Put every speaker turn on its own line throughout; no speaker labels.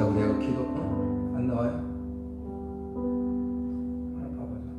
자, 우리 이거 기도 안 나와요? 하나 봐보자.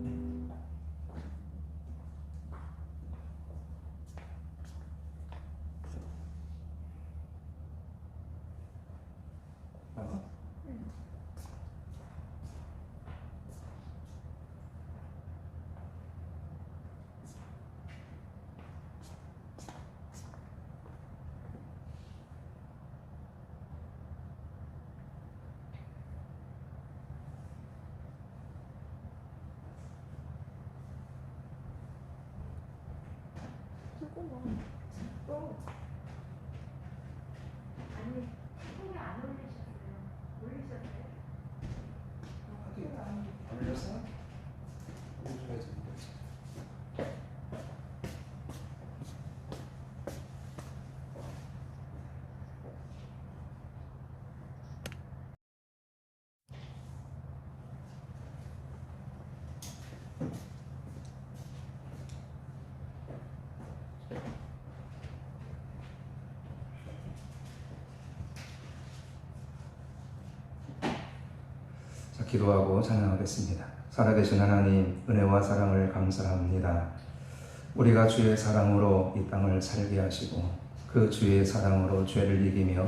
아니, 손에 안 올리셨어요? 올리셨어요?
안 올렸어? 올려줘야지. 자, 기도하고 찬양하겠습니다. 살아계신 하나님, 은혜와 사랑을 감사합니다. 우리가 주의 사랑으로 이 땅을 살게 하시고 그 주의 사랑으로 죄를 이기며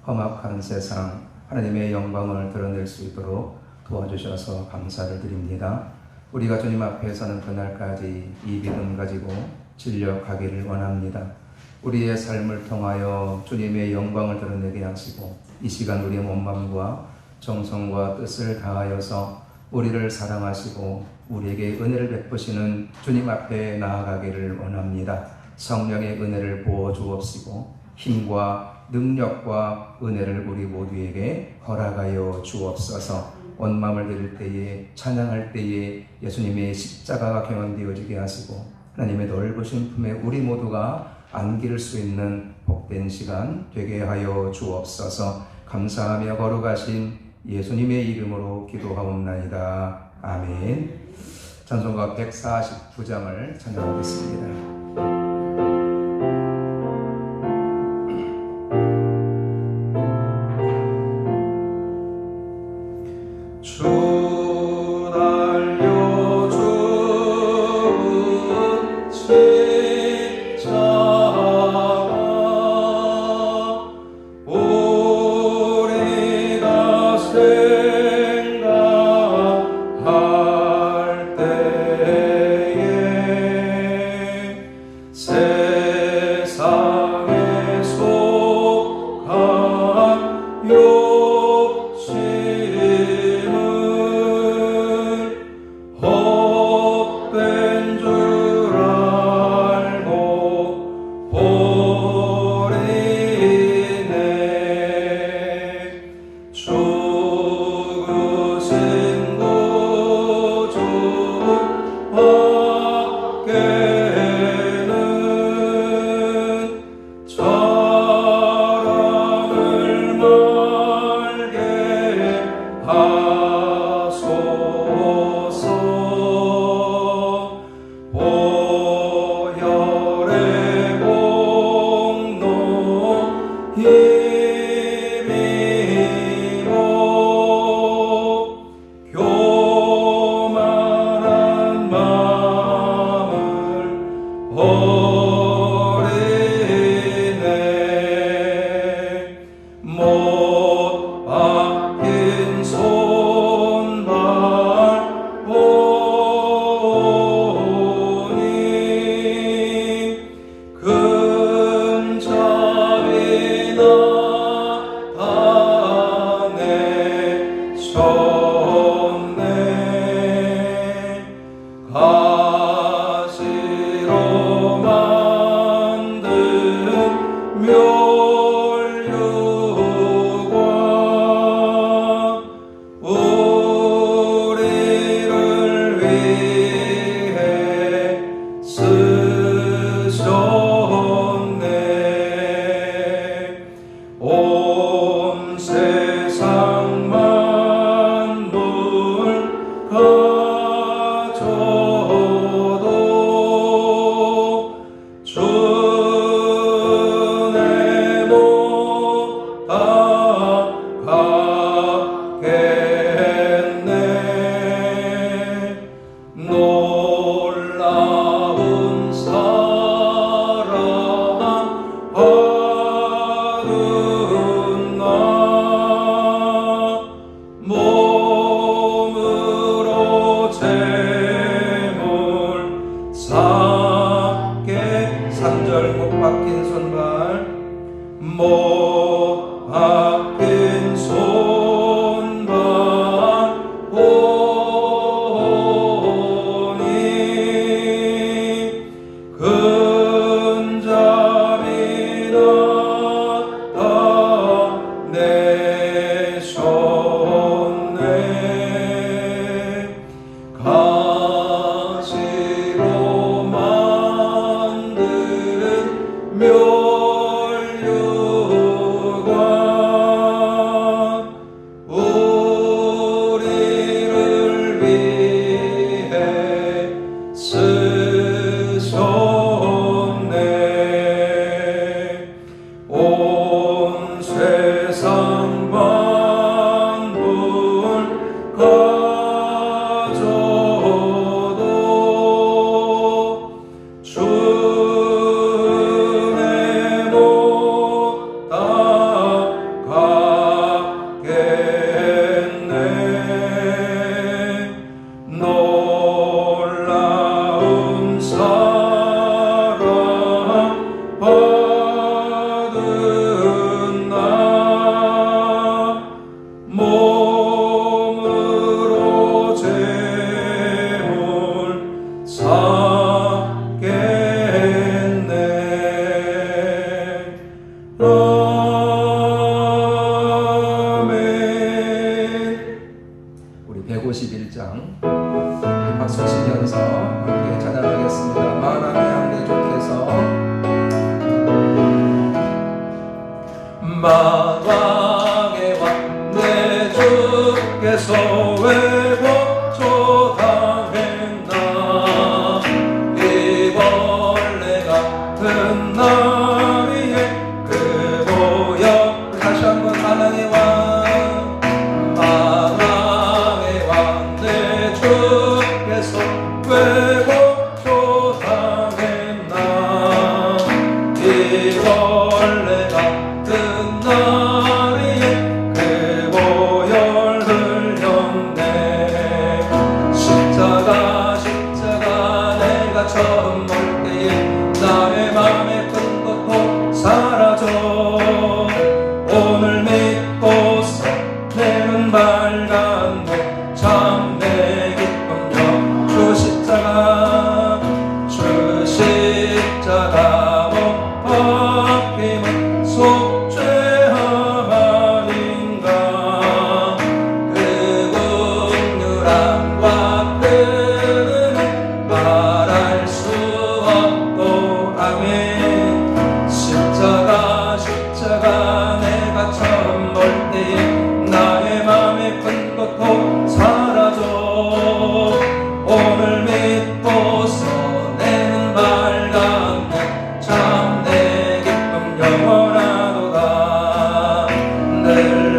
험악한 세상 하나님의 영광을 드러낼 수 있도록 도와주셔서 감사를 드립니다. 우리가 주님 앞에 서는 그날까지 이 믿음 가지고 진력하기를 원합니다. 우리의 삶을 통하여 주님의 영광을 드러내게 하시고 이 시간 우리의 몸마음과 정성과 뜻을 다하여서 우리를 사랑하시고 우리에게 은혜를 베푸시는 주님 앞에 나아가기를 원합니다. 성령의 은혜를 부어 주옵시고 힘과 능력과 은혜를 우리 모두에게 허락하여 주옵소서. 온 마음을 드릴 때에 찬양할 때에 예수님의 십자가가 경험되어지게 하시고 하나님의 넓으신 품에 우리 모두가 안길 수 있는 복된 시간 되게 하여 주옵소서. 감사하며 거룩하신 예수님의 이름으로 기도하옵나이다. 아멘. 찬송가 149장을 찬양하겠습니다.
멸류관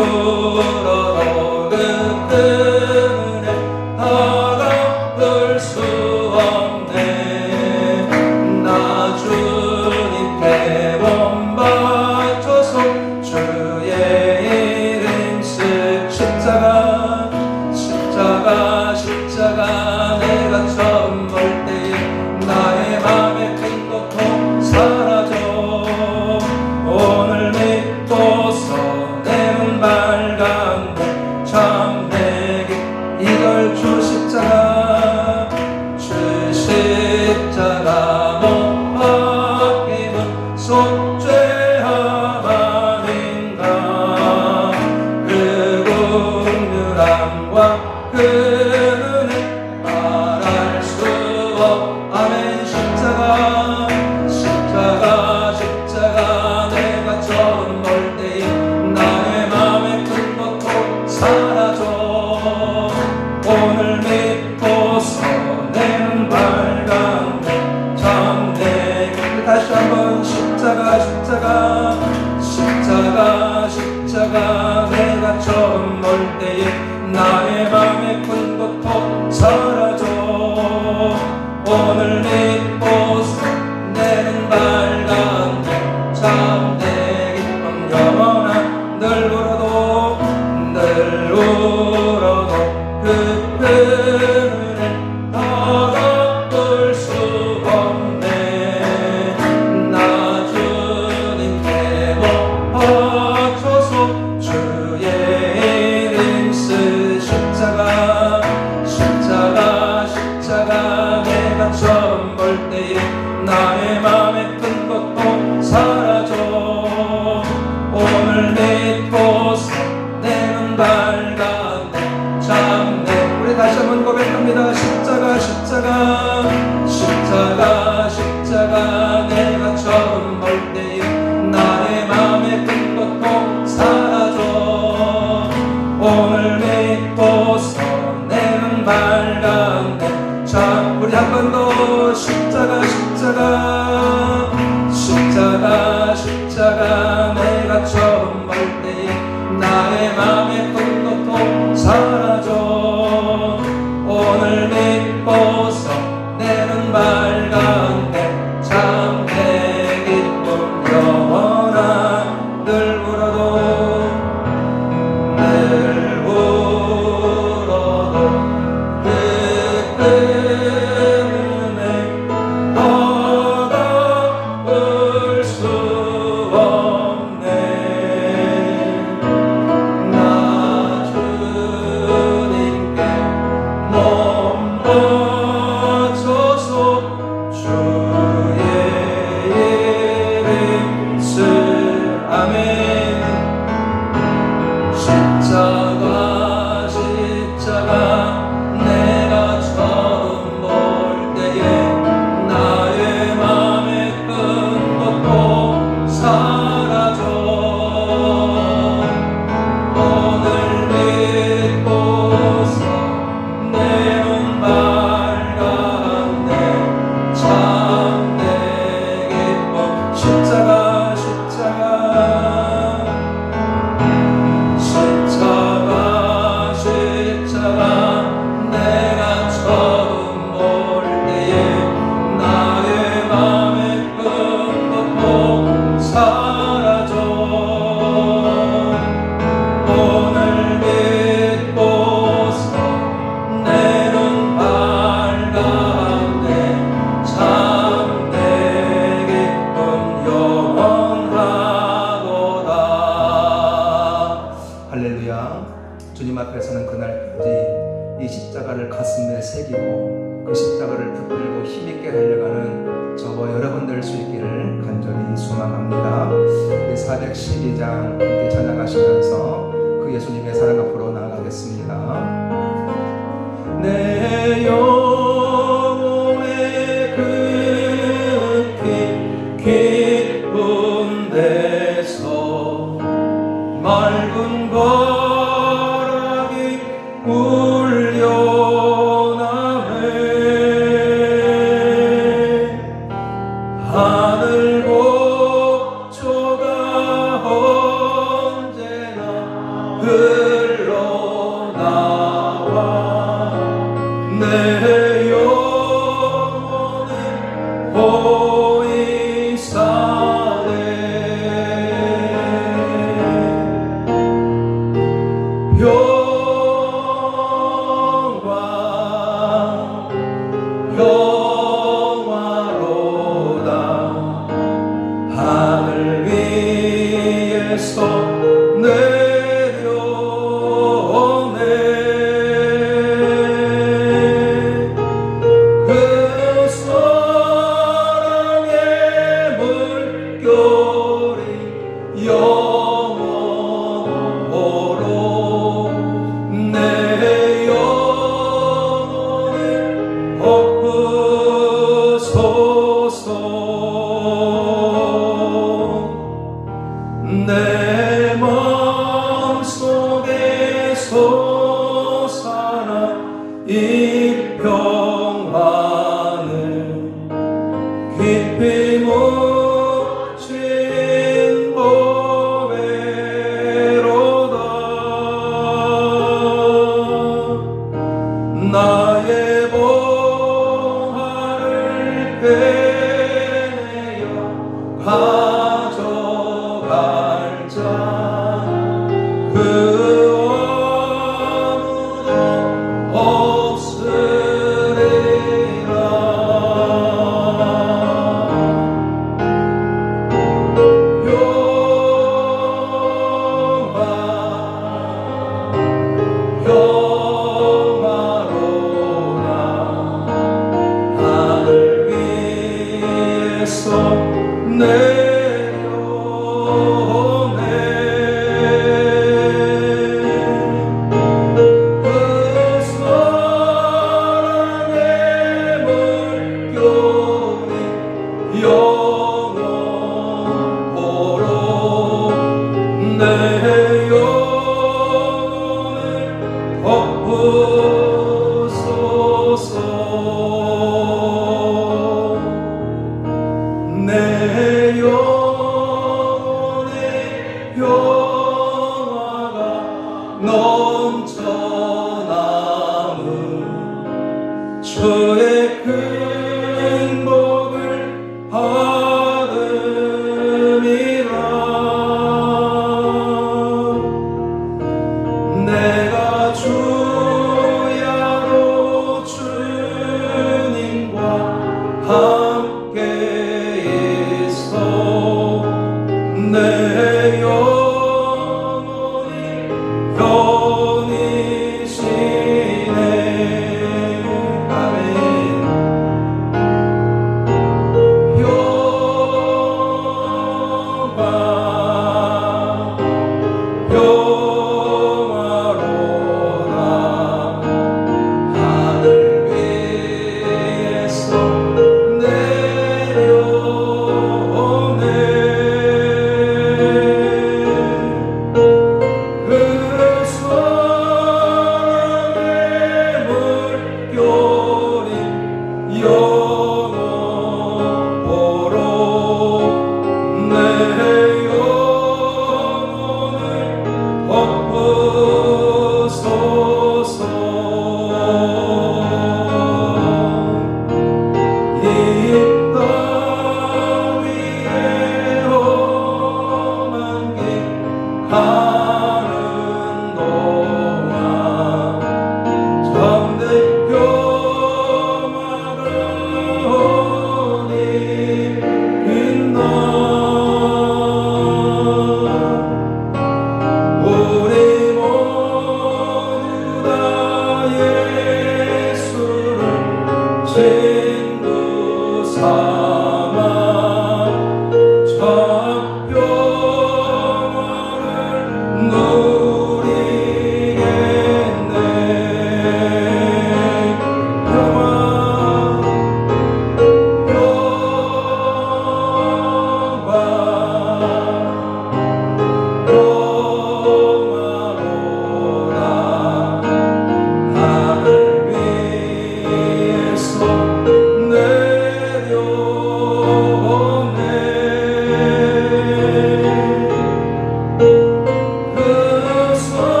울어도 그 은혜 갚을 수 없네. 나 주님께 본받쳐서 주의 이름 쓸 십자가 내가 처음 볼 때에 나의 맘에 큰 고통 사라져. 오늘 믿고서 내 눈 밝았네. 참되게 이걸 주 십자가 못 박히면 속죄함 아닌가. 그 긍휼함과 그 은혜 말할 수 아멘. 십자가 내가 처음 볼 때에 나의 맘에 큰 고통 사라져. 오늘 믿고서 내 눈 밝았네. 참되게 다시 한번 십자가 내가 처음 볼 때에 나의 맘에 큰 고통 사라져. 오늘 믿고서 내 눈 밝았네. 참되게 기쁨 영원한 늘 울어도 그 은혜를 다 갚을 수 없네. 나 주님께 못 바쳐서 주의 이름 쓸 십자가 내가 처음 볼 때에 나의 맘에 큰 고통 사라져. 오늘 믿고서 내 눈 밝았네. 참네. 우리 다시 한번 고백합니다. 십자가 내가 처음 볼 때에 나의 맘에 큰 고통 사라져. 오늘 믿고서 내 눈 밝았네. 참 우리 한 번 더 십자가 내가 처음 볼 때에 나의 맘에 큰 고통 사라져. 오늘 믿고서 내 눈 밝았네. 참된 기쁨 영원한 늘 울어도 그 은혜 갚을 수 없네. 나 주님께 몸 바쳐서 주의 이름 쓸 아멘. 십자가 내가 처음 볼 때에 나의 맘에 큰 고통 사라져. 오늘 믿고서 내 눈 밝았네. 참된 기쁨 십자가 내가 처음 볼 때에 나의 맘에 큰 고통 사라져. 오늘 믿고서 내 눈 밝았네. 참된 기쁨 영원하도다. 할렐루야. 주님 앞에서는 그날까지 이 십자가를 가슴에 새기고 그 십자가를 붙들고 힘있게 달려가는 저와 여러분 될 수 있기를 간절히 소망합니다. 412장 함께 찬양하시면서 그 예수님의 사랑 앞으로 나아가겠습니다. 내 영혼의 깊은 데서 맑은 바람이 하늘 곡조가 언제나 흘러나와 내 영혼을 보이사네 영광 영화로다 하늘 위에서 내려오네 그 사랑의 물결이 영원토록 내 영혼을 덮으소서 내 마음속에 솟아나 이 평화는 깊이 묻힌 보배로다 나의 보화를 빼내어 가져갈 자 그 아무도 없으리라 영화로다 하늘 위에서 내려오네 그 사랑의 물결이 영원토록 내 영혼을 덮으소서 내 영혼의 영화가 넘쳐나는 주의 큰 복을 받음이라 내가 주야로 주님과 함께 있어 내 영혼이 편히시네 아멘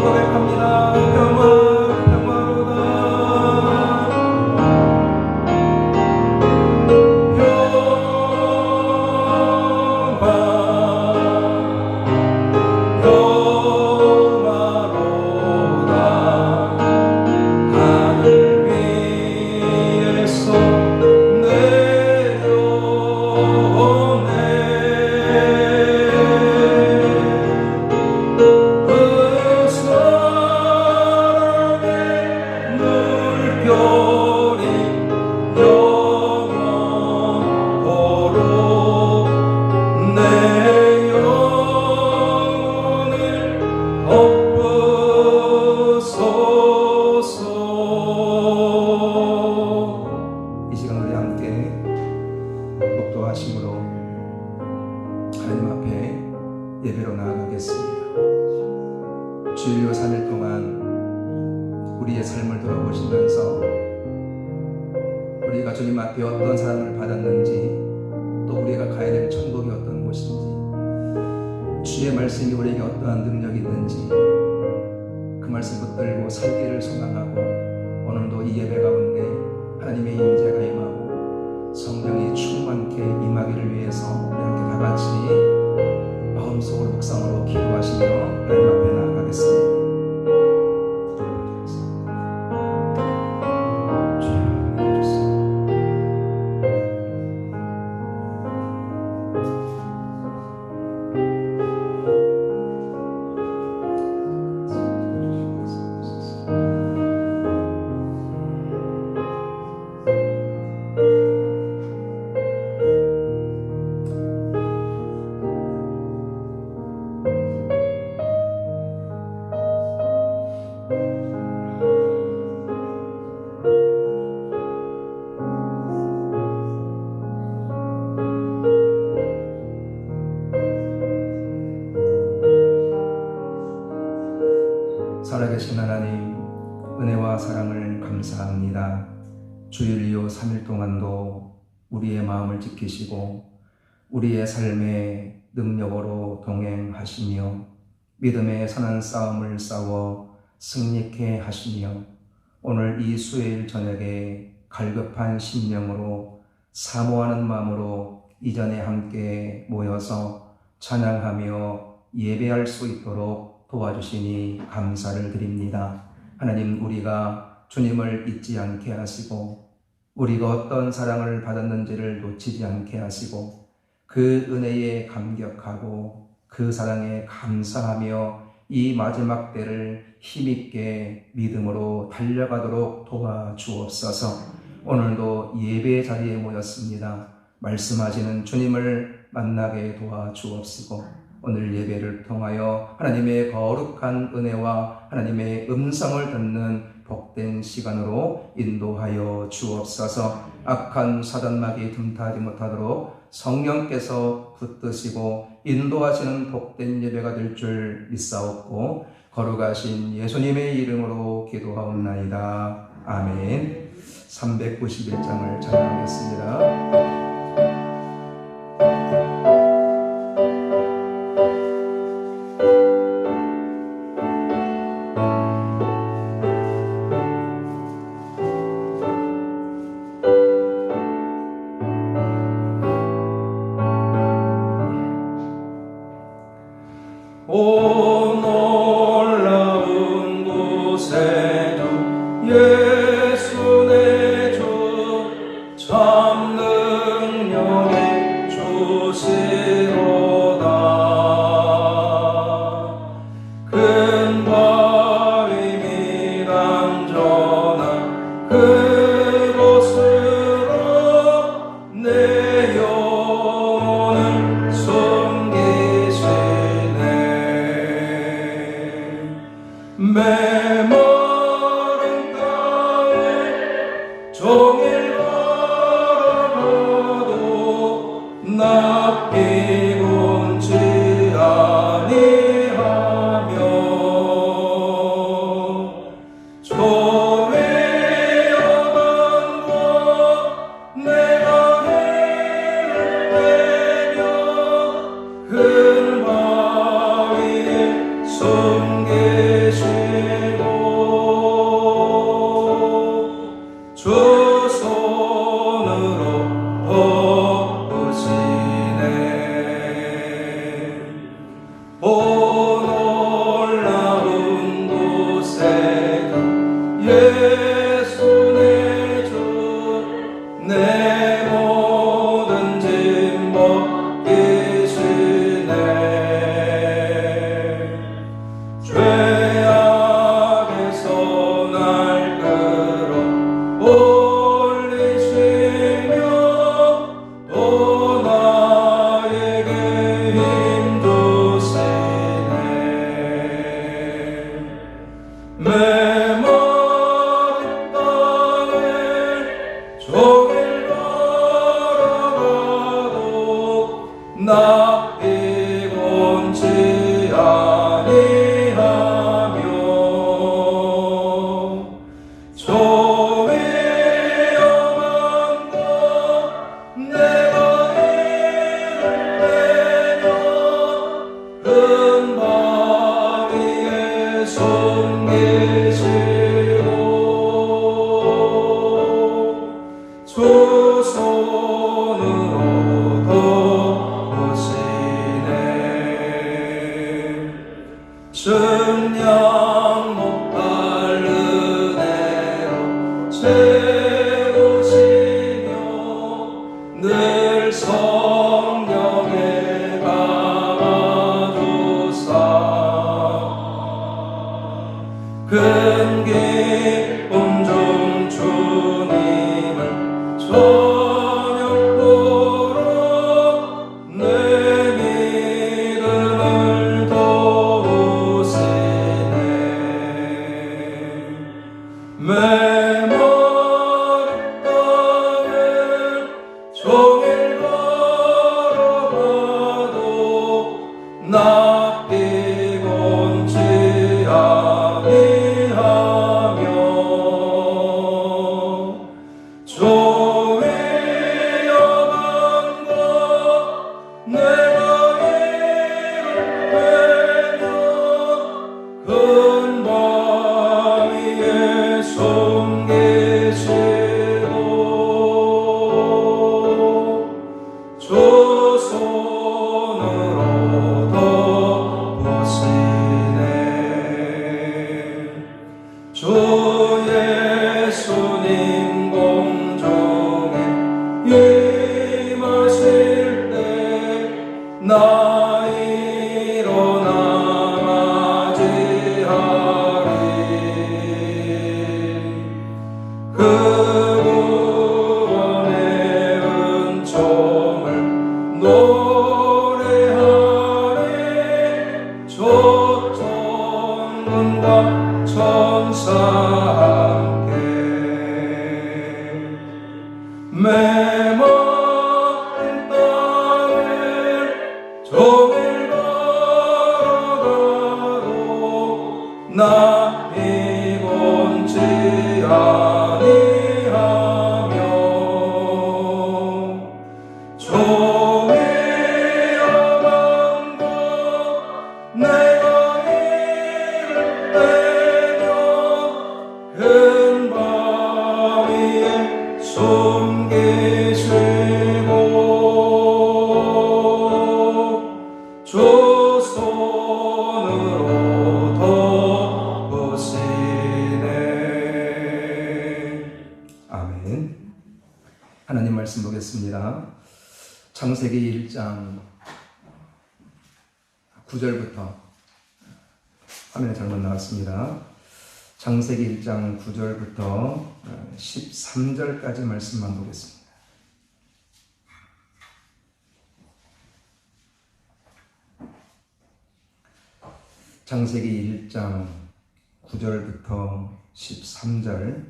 고백합니다. 평화로다. 예배로 나아가겠습니다. 주일요 3일 동안 우리의 삶을 돌아보시면서 우리가 주님 앞에 어떤 사랑을 받았는지, 또 우리가 가야 될 천국이 어떤 곳인지, 주의 말씀이 우리에게 어떠한 능력이 있는지 그 말씀 붙들고 살기를 소망하고, 오늘도 이 예배 가운데 하나님의 임재가 임하고 성령이 충만케 임하기를 위해서 우리 함께 다 같이 마음속으로 묵상으로 기도하시며 하나님 앞에 나아가겠습니다. 살아계신 하나님, 은혜와 사랑을 감사합니다. 주일 이후 3일 동안도 우리의 마음을 지키시고 우리의 삶의 능력으로 동행하시며 믿음의 선한 싸움을 싸워 승리케 하시며, 오늘 이 수요일 저녁에 갈급한 심령으로 사모하는 마음으로 이전에 함께 모여서 찬양하며 예배할 수 있도록 도와주시니 감사를 드립니다. 하나님, 우리가 주님을 잊지 않게 하시고 우리가 어떤 사랑을 받았는지를 놓치지 않게 하시고 그 은혜에 감격하고 그 사랑에 감사하며 이 마지막 때를 힘있게 믿음으로 달려가도록 도와주옵소서. 오늘도 예배 자리에 모였습니다. 말씀하시는 주님을 만나게 도와주옵시고, 오늘 예배를 통하여 하나님의 거룩한 은혜와 하나님의 음성을 듣는 복된 시간으로 인도하여 주옵소서. 악한 사단마귀 틈타지 못하도록 성령께서 붙드시고 인도하시는 복된 예배가 될 줄 믿사옵고 거룩하신 예수님의 이름으로 기도하옵나이다. 아멘. 391장을 찬양하겠습니다. 오 놀라운 구세주 예수 내 주, 참 능력이 주시로다. 큰 바위 및 안전한 그곳으로 내 영혼을 메마른 땅을 종일 걸어가도 낯비곤치 아니하며 조의 여망과 내가 해를 빼며 큰 바위에 숨 계시 예수 내 주 내 모든 짐 벗기시네. 죄악에서 날 끌어 올리시며 또 나에게 힘 주시네. 메마른 땅을 종일 걸어가도 나 피곤치 아니하며 조위 엄한 것 내가 이를 빼며 큰 바 위에 숨기시고 주 손으로 덮으시네. 증량 못할 은혜로 채우시며 늘 성령에 감아주사 큰 기쁨 중 주님을 저녁보러 내 믿음을 도우시네. 메마른 땅을 종일 걸어가도 나 피곤치 아니하며 조위 엄한 것 내가 이를 빼며 큰 바 위에 숨기시고 주 손으로 덮으시네. 주 예수님 공중에 임하실 때 나 일어나 맞이하리. 그 구원의 은총을 노래하리. 조천군과 천사 함께 메마른 땅을 종일 걸어가도 나 피곤치 아니하며 조위 엄한 것 내가 이를 빼며 큰 바 위에 숨기시고 주 손으로 덮으시네. 아멘. 하나님 말씀 보겠습니다. 창세기 1장 9절부터 화면에 잘못 나왔습니다. 창세기 1장 9절부터 13절까지 말씀만 보겠습니다. 창세기 1장 9절부터 13절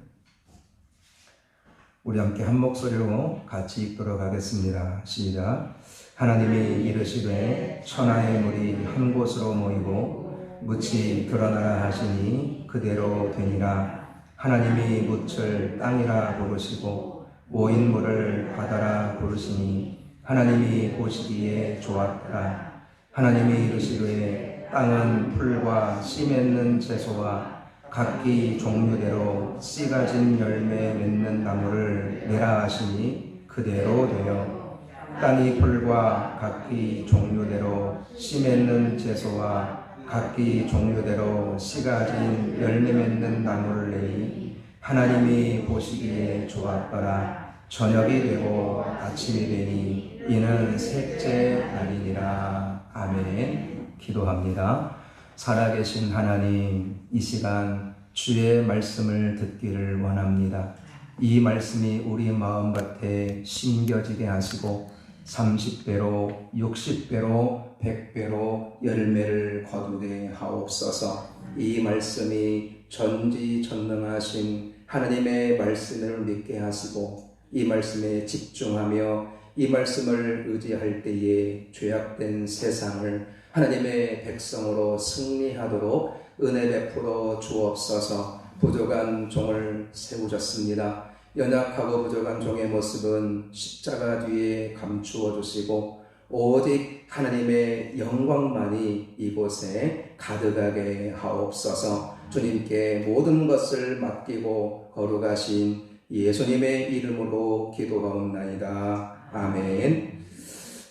우리 함께 한 목소리로 같이 읽도록 하겠습니다. 시작. 하나님이 이르시되 천하의 물이 한 곳으로 모이고 묻이 드러나라 하시니 그대로 되니라. 하나님이 묻을 땅이라 부르시고 모인 물을 바다라 부르시니 하나님이 보시기에 좋았더라. 하나님이 이르시되 땅은 풀과 씨 맺는 채소와 각기 종류대로 씨 가진 열매 맺는 나무를 내라 하시니 그대로 되어 땅이 풀과 각기 종류대로 씨 맺는 채소와 각기 종류대로 씨 가진 열매 맺는 나무를 내니 하나님이 보시기에 좋았더라. 저녁이 되고 아침이 되니 이는 셋째 날이니라. 아멘. 기도합니다. 살아계신 하나님, 이 시간 주의 말씀을 듣기를 원합니다. 이 말씀이 우리 마음밭에 심겨지게 하시고 30배로 60배로 100배로 열매를 거두게 하옵소서. 이 말씀이 전지전능하신 하나님의 말씀을 믿게 하시고 이 말씀에 집중하며 이 말씀을 의지할 때에 죄악된 세상을 하나님의 백성으로 승리하도록 은혜 베풀어 주옵소서. 부족한 종을 세우셨습니다. 연약하고 부족한 종의 모습은 십자가 뒤에 감추어 주시고 오직 하나님의 영광만이 이곳에 가득하게 하옵소서. 주님께 모든 것을 맡기고 거룩하신 예수님의 이름으로 기도하옵나이다. 아멘.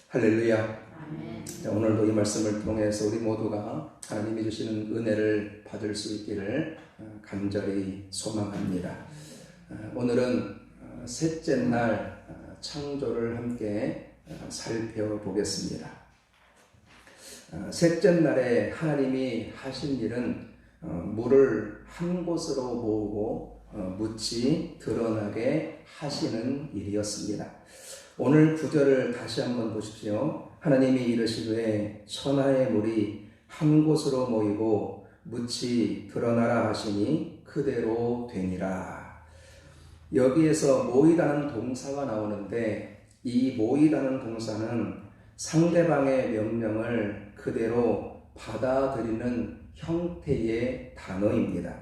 할렐루야. 자, 오늘도 이 말씀을 통해서 우리 모두가 하나님이 주시는 은혜를 받을 수 있기를 간절히 소망합니다. 오늘은 셋째 날 창조를 함께 살펴보겠습니다. 셋째 날에 하나님이 하신 일은 물을 한 곳으로 모으고 묻이 드러나게 하시는 일이었습니다. 오늘 구절을 다시 한번 보십시오. 하나님이 이르시되 천하의 물이 한 곳으로 모이고 묻이 드러나라 하시니 그대로 되니라. 여기에서 모이다는 동사가 나오는데 이 모이다는 동사는 상대방의 명령을 그대로 받아들이는 형태의 단어입니다.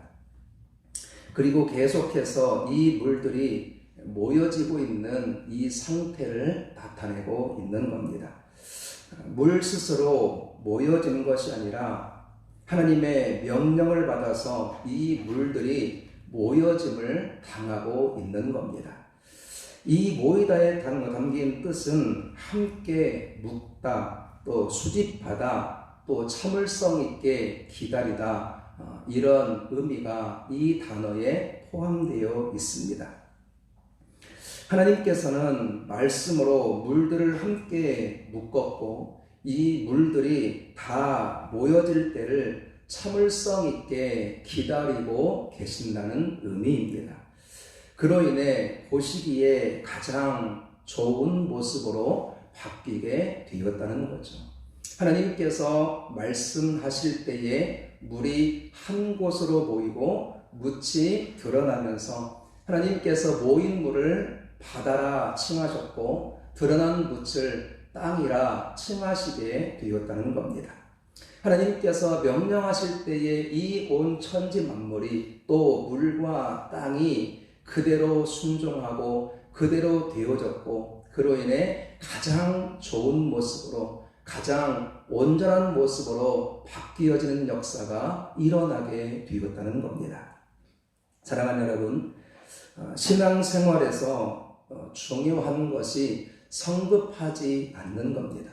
그리고 계속해서 이 물들이 모여지고 있는 이 상태를 나타내고 있는 겁니다. 물 스스로 모여지는 것이 아니라 하나님의 명령을 받아서 이 물들이 모여짐을 당하고 있는 겁니다. 이 모이다에 담긴 뜻은 함께 묵다, 또 수집하다, 또 참을성 있게 기다리다, 이런 의미가 이 단어에 포함되어 있습니다. 하나님께서는 말씀으로 물들을 함께 묶었고 이 물들이 다 모여질 때를 참을성 있게 기다리고 계신다는 의미입니다. 그로 인해 보시기에 가장 좋은 모습으로 바뀌게 되었다는 거죠. 하나님께서 말씀하실 때에 물이 한 곳으로 모이고 묻이 드러나면서 하나님께서 모인 물을 바다라 칭하셨고 드러난 묻을 땅이라 칭하시게 되었다는 겁니다. 하나님께서 명령하실 때에 이 온 천지 만물이 또 물과 땅이 그대로 순종하고 그대로 되어졌고 그로 인해 가장 좋은 모습으로 가장 온전한 모습으로 바뀌어지는 역사가 일어나게 되었다는 겁니다. 사랑하는 여러분, 신앙생활에서 중요한 것이 성급하지 않는 겁니다.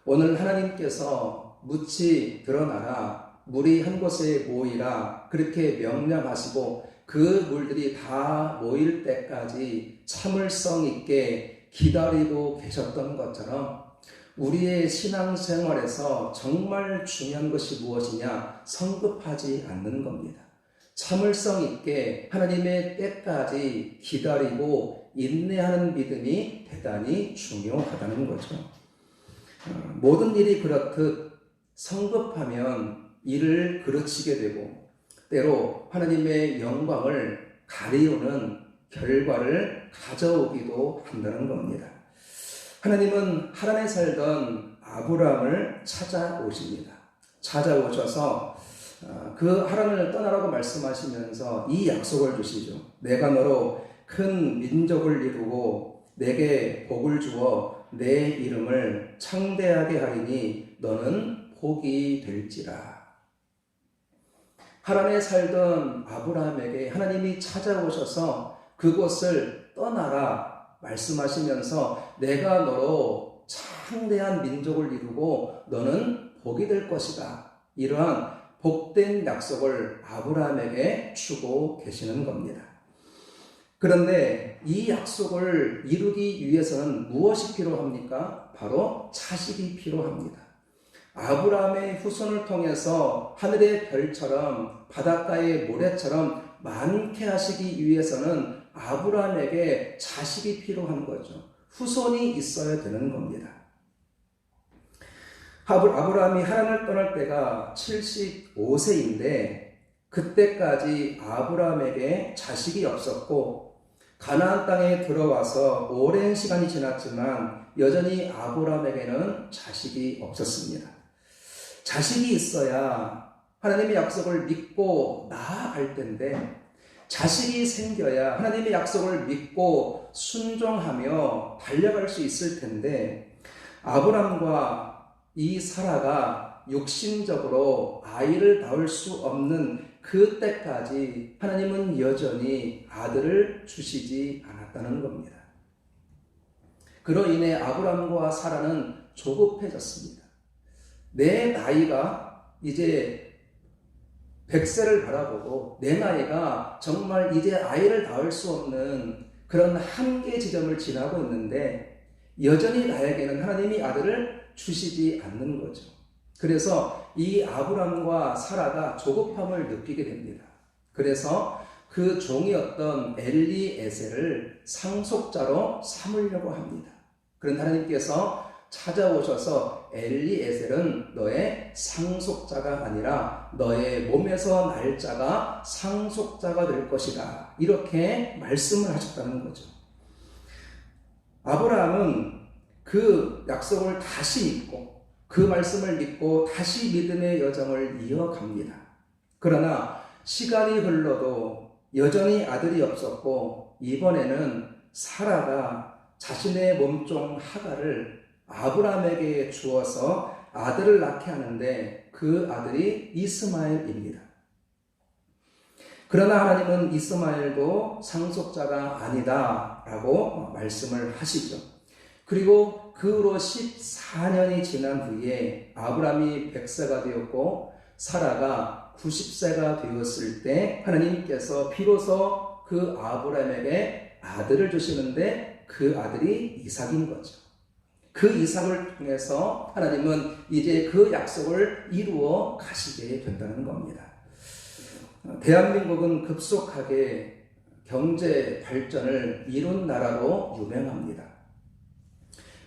오늘 하나님께서 묻이 드러나라, 물이 한 곳에 모이라 그렇게 명령하시고 그 물들이 다 모일 때까지 참을성 있게 기다리고 계셨던 것처럼 우리의 신앙생활에서 정말 중요한 것이 무엇이냐? 성급하지 않는 겁니다. 참을성 있게 하나님의 때까지 기다리고 인내하는 믿음이 대단히 중요하다는 거죠. 모든 일이 그렇듯 성급하면 일을 그르치게 되고 때로 하나님의 영광을 가리우는 결과를 가져오기도 한다는 겁니다. 하나님은 하란에 살던 아브라함을 찾아오십니다. 찾아오셔서 그 하란을 떠나라고 말씀하시면서 이 약속을 주시죠. 내가 너로 큰 민족을 이루고 내게 복을 주어 내 이름을 창대하게 하리니 너는 복이 될지라. 하란에 살던 아브라함에게 하나님이 찾아오셔서 그곳을 떠나라 말씀하시면서 내가 너로 창대한 민족을 이루고 너는 복이 될 것이다. 이러한 복된 약속을 아브라함에게 주고 계시는 겁니다. 그런데 이 약속을 이루기 위해서는 무엇이 필요합니까? 바로 자식이 필요합니다. 아브라함의 후손을 통해서 하늘의 별처럼 바닷가의 모래처럼 많게 하시기 위해서는 아브라함에게 자식이 필요한 거죠. 후손이 있어야 되는 겁니다. 아브라함이 하나님을 떠날 때가 75세인데 그때까지 아브라함에게 자식이 없었고 가나안 땅에 들어와서 오랜 시간이 지났지만 여전히 아브라함에게는 자식이 없었습니다. 자식이 있어야 하나님의 약속을 믿고 나아갈 텐데 자식이 생겨야 하나님의 약속을 믿고 순종하며 달려갈 수 있을 텐데 아브람과 이 사라가 육신적으로 아이를 낳을 수 없는 그때까지 하나님은 여전히 아들을 주시지 않았다는 겁니다. 그로 인해 아브람과 사라는 조급해졌습니다. 내 나이가 이제 100세를 바라보고 내 나이가 정말 이제 아이를 낳을 수 없는 그런 한계 지점을 지나고 있는데 여전히 나에게는 하나님이 아들을 주시지 않는 거죠. 그래서 이 아브람과 사라가 조급함을 느끼게 됩니다. 그래서 그 종이었던 엘리에셀을 상속자로 삼으려고 합니다. 그런데 하나님께서 찾아오셔서 엘리에셀은 너의 상속자가 아니라 너의 몸에서 날 자가 상속자가 될 것이다. 이렇게 말씀을 하셨다는 거죠. 아브라함은 그 약속을 다시 믿고 그 말씀을 믿고 다시 믿음의 여정을 이어갑니다. 그러나 시간이 흘러도 여전히 아들이 없었고 이번에는 사라가 자신의 몸종 하갈을 아브라함에게 주어서 아들을 낳게 하는데 그 아들이 이스마엘입니다. 그러나 하나님은 이스마엘도 상속자가 아니다라고 말씀을 하시죠. 그리고 그 후로 14년이 지난 후에 아브라함이 100세가 되었고 사라가 90세가 되었을 때 하나님께서 비로소 그 아브라함에게 아들을 주시는데 그 아들이 이삭인 거죠. 그 이삭을 통해서 하나님은 이제 그 약속을 이루어 가시게 된다는 겁니다. 대한민국은 급속하게 경제 발전을 이룬 나라로 유명합니다.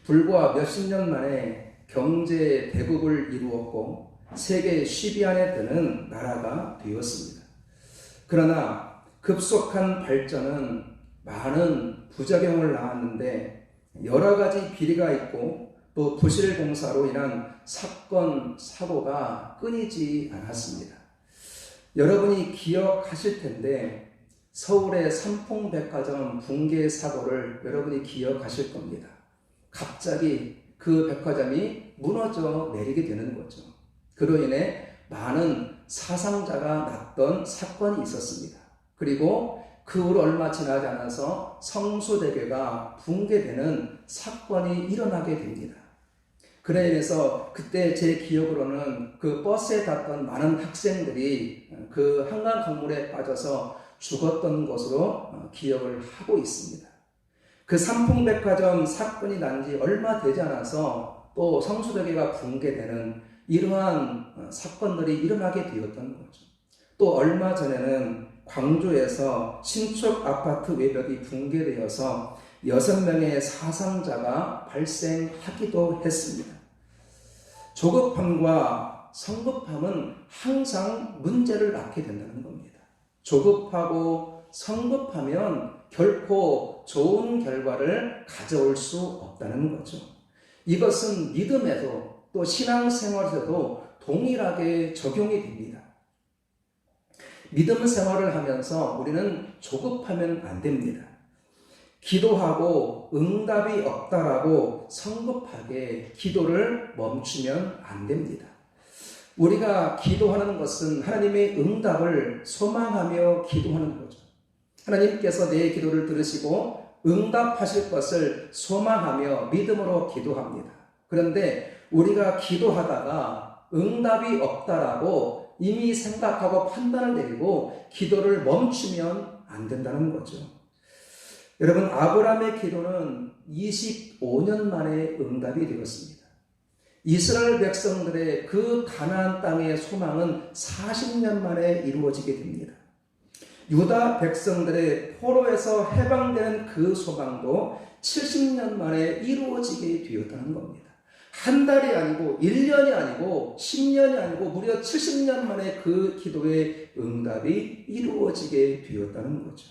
불과 몇십 년 만에 경제 대국을 이루었고 세계 10위 안에 드는 나라가 되었습니다. 그러나 급속한 발전은 많은 부작용을 낳았는데 여러 가지 비리가 있고 또 부실 공사로 인한 사건, 사고가 끊이지 않았습니다. 여러분이 기억하실 텐데 서울의 삼풍백화점 붕괴 사고를 여러분이 기억하실 겁니다. 갑자기 그 백화점이 무너져 내리게 되는 거죠. 그로 인해 많은 사상자가 났던 사건이 있었습니다. 그리고 그 후로 얼마 지나지 않아서 성수대교가 붕괴되는 사건이 일어나게 됩니다. 그래 인해서 그때 제 기억으로는 그 버스에 탔던 많은 학생들이 그 한강 강물에 빠져서 죽었던 것으로 기억을 하고 있습니다. 그 삼풍백화점 사건이 난 지 얼마 되지 않아서 또 성수대교가 붕괴되는 이러한 사건들이 일어나게 되었던 거죠. 또 얼마 전에는 광주에서 신축 아파트 외벽이 붕괴되어서 6명의 사상자가 발생하기도 했습니다. 조급함과 성급함은 항상 문제를 낳게 된다는 겁니다. 조급하고 성급하면 결코 좋은 결과를 가져올 수 없다는 거죠. 이것은 믿음에도 또 신앙생활에도 동일하게 적용이 됩니다. 믿음 생활을 하면서 우리는 조급하면 안 됩니다. 기도하고 응답이 없다라고 성급하게 기도를 멈추면 안 됩니다. 우리가 기도하는 것은 하나님의 응답을 소망하며 기도하는 거죠. 하나님께서 내 기도를 들으시고 응답하실 것을 소망하며 믿음으로 기도합니다. 그런데 우리가 기도하다가 응답이 없다라고 이미 생각하고 판단을 내리고 기도를 멈추면 안 된다는 거죠. 여러분, 아브라함의 기도는 25년 만에 응답이 되었습니다. 이스라엘 백성들의 그 가나안 땅의 소망은 40년 만에 이루어지게 됩니다. 유다 백성들의 포로에서 해방되는 그 소망도 70년 만에 이루어지게 되었다는 겁니다. 한 달이 아니고 1년이 아니고 10년이 아니고 무려 70년 만에 그 기도의 응답이 이루어지게 되었다는 거죠.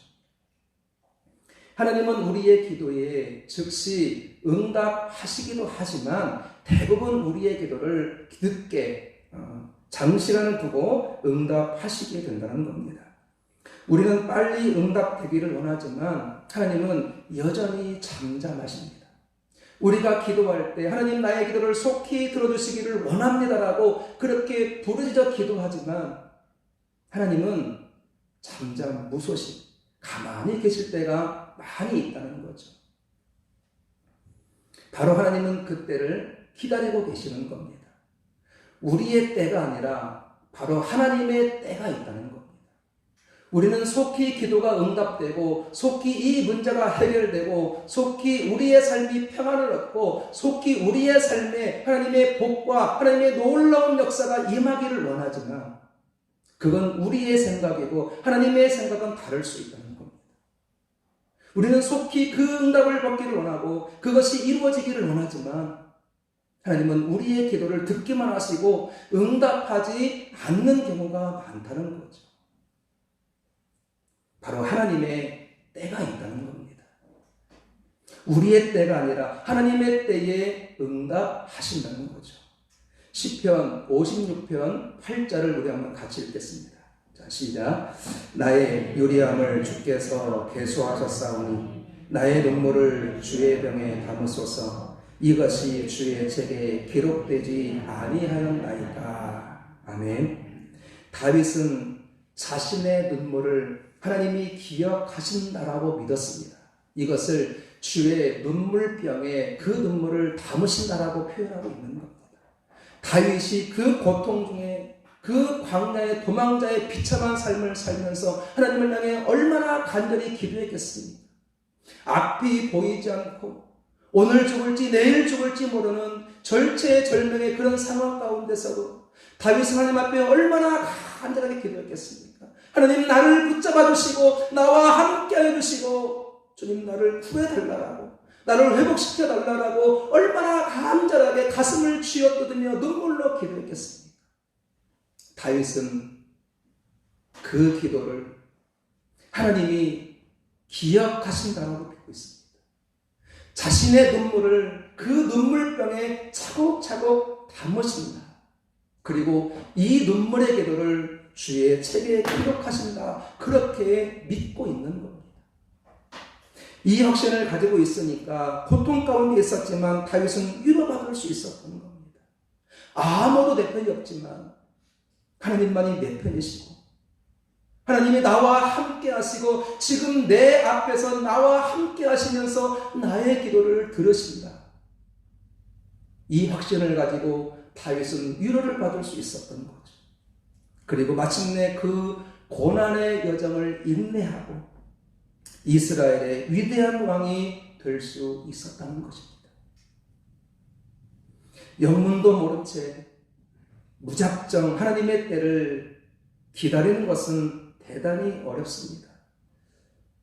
하나님은 우리의 기도에 즉시 응답하시기도 하지만 대부분 우리의 기도를 늦게 장시간을 두고 응답하시게 된다는 겁니다. 우리는 빨리 응답되기를 원하지만 하나님은 여전히 잠잠하십니다. 우리가 기도할 때 하나님 나의 기도를 속히 들어주시기를 원합니다라고 그렇게 부르짖어 기도하지만 하나님은 잠잠 무소식 가만히 계실 때가 많이 있다는 거죠. 바로 하나님은 그때를 기다리고 계시는 겁니다. 우리의 때가 아니라 바로 하나님의 때가 있다는 겁니다. 우리는 속히 기도가 응답되고 속히 이 문제가 해결되고 속히 우리의 삶이 평안을 얻고 속히 우리의 삶에 하나님의 복과 하나님의 놀라운 역사가 임하기를 원하지만 그건 우리의 생각이고 하나님의 생각은 다를 수 있다는 겁니다. 우리는 속히 그 응답을 받기를 원하고 그것이 이루어지기를 원하지만 하나님은 우리의 기도를 듣기만 하시고 응답하지 않는 경우가 많다는 거죠. 바로 하나님의 때가 있다는 겁니다. 우리의 때가 아니라 하나님의 때에 응답하신다는 거죠. 시편 56편 8절을 우리 한번 같이 읽겠습니다. 자, 시작. 나의 유리함을 주께서 계수하셨사오니 나의 눈물을 주의 병에 담으소서. 이것이 주의 책에 기록되지 아니하였나이까. 아멘. 다윗은 자신의 눈물을 하나님이 기억하신다라고 믿었습니다. 이것을 주의 눈물병에 그 눈물을 담으신다라고 표현하고 있는 겁니다. 다윗이 그 고통 중에 그 광야의 도망자의 비참한 삶을 살면서 하나님을 향해 얼마나 간절히 기도했겠습니까? 앞이 보이지 않고 오늘 죽을지 내일 죽을지 모르는 절체절명의 그런 상황 가운데서도 다윗은 하나님 앞에 얼마나 간절하게 기도했겠습니까? 하나님 나를 붙잡아 주시고 나와 함께 해주시고 주님 나를 구해달라고 나를 회복시켜 달라고 얼마나 간절하게 가슴을 쥐어뜯으며 눈물로 기도했겠습니까? 다윗은 그 기도를 하나님이 기억하신다고 믿고 있습니다. 자신의 눈물을 그 눈물병에 차곡차곡 담으신다. 그리고 이 눈물의 기도를 주의 책에 기록하신다. 그렇게 믿고 있는 겁니다. 이 확신을 가지고 있으니까 고통 가운데 있었지만 다윗은 위로받을 수 있었던 겁니다. 아무도 내 편이 없지만 하나님만이 내 편이시고 하나님이 나와 함께 하시고 지금 내 앞에서 나와 함께 하시면서 나의 기도를 들으신다. 이 확신을 가지고 다윗은 위로를 받을 수 있었던 거죠. 그리고 마침내 그 고난의 여정을 인내하고 이스라엘의 위대한 왕이 될 수 있었다는 것입니다. 영문도 모른 채 무작정 하나님의 때를 기다리는 것은 대단히 어렵습니다.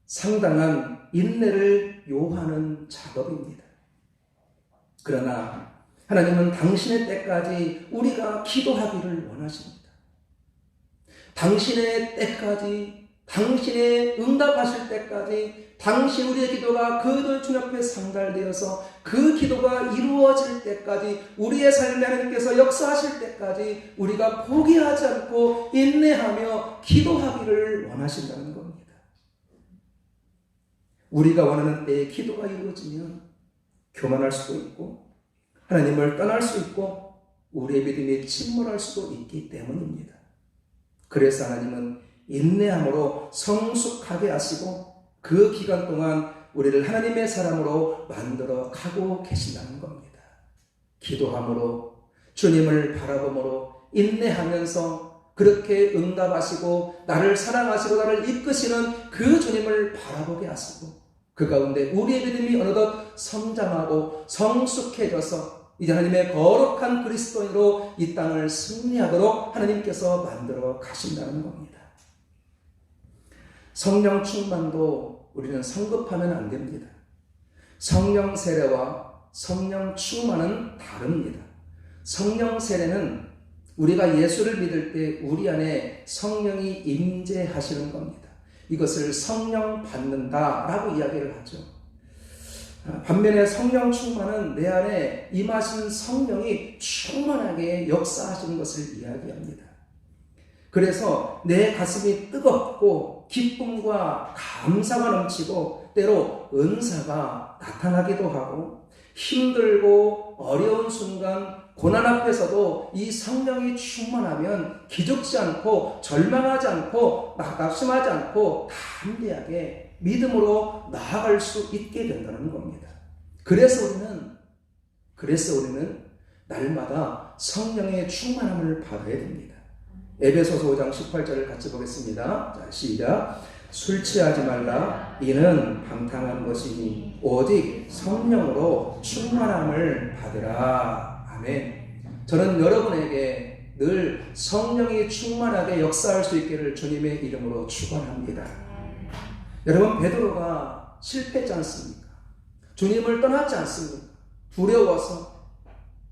상당한 인내를 요하는 작업입니다. 그러나 하나님은 당신의 때까지 우리가 기도하기를 원하십니다. 당신의 때까지, 당신의 응답하실 때까지, 당신 우리의 기도가 그 주님 앞에 상달되어서 그 기도가 이루어질 때까지, 우리의 삶에 하나님께서 역사하실 때까지 우리가 포기하지 않고 인내하며 기도하기를 원하신다는 겁니다. 우리가 원하는 때에 기도가 이루어지면 교만할 수도 있고 하나님을 떠날 수 있고 우리의 믿음이 침몰할 수도 있기 때문입니다. 그래서 하나님은 인내함으로 성숙하게 하시고 그 기간 동안 우리를 하나님의 사람으로 만들어 가고 계신다는 겁니다. 기도함으로 주님을 바라봄으로 인내하면서 그렇게 응답하시고 나를 사랑하시고 나를 이끄시는 그 주님을 바라보게 하시고 그 가운데 우리의 믿음이 어느덧 성장하고 성숙해져서 이제 하나님의 거룩한 그리스도인으로 이 땅을 승리하도록 하나님께서 만들어 가신다는 겁니다. 성령 충만도 우리는 성급하면 안 됩니다. 성령 세례와 성령 충만은 다릅니다. 성령 세례는 우리가 예수를 믿을 때 우리 안에 성령이 임재하시는 겁니다. 이것을 성령 받는다라고 이야기를 하죠. 반면에 성령 충만은 내 안에 임하신 성령이 충만하게 역사하시는 것을 이야기합니다. 그래서 내 가슴이 뜨겁고 기쁨과 감사가 넘치고 때로 은사가 나타나기도 하고 힘들고 어려운 순간 고난 앞에서도 이 성령이 충만하면 기죽지 않고 절망하지 않고 낙심하지 않고 담대하게 믿음으로 나아갈 수 있게 된다는 겁니다. 그래서 우리는 날마다 성령의 충만함을 받아야 됩니다. 에베소서 5장 18절을 같이 보겠습니다. 자, 시작. 술 취하지 말라. 이는 방탕한 것이니 오직 성령으로 충만함을 받으라. 아멘. 저는 여러분에게 늘 성령이 충만하게 역사할 수 있기를 주님의 이름으로 축원합니다. 여러분, 베드로가 실패했지 않습니까? 주님을 떠났지 않습니까? 두려워서,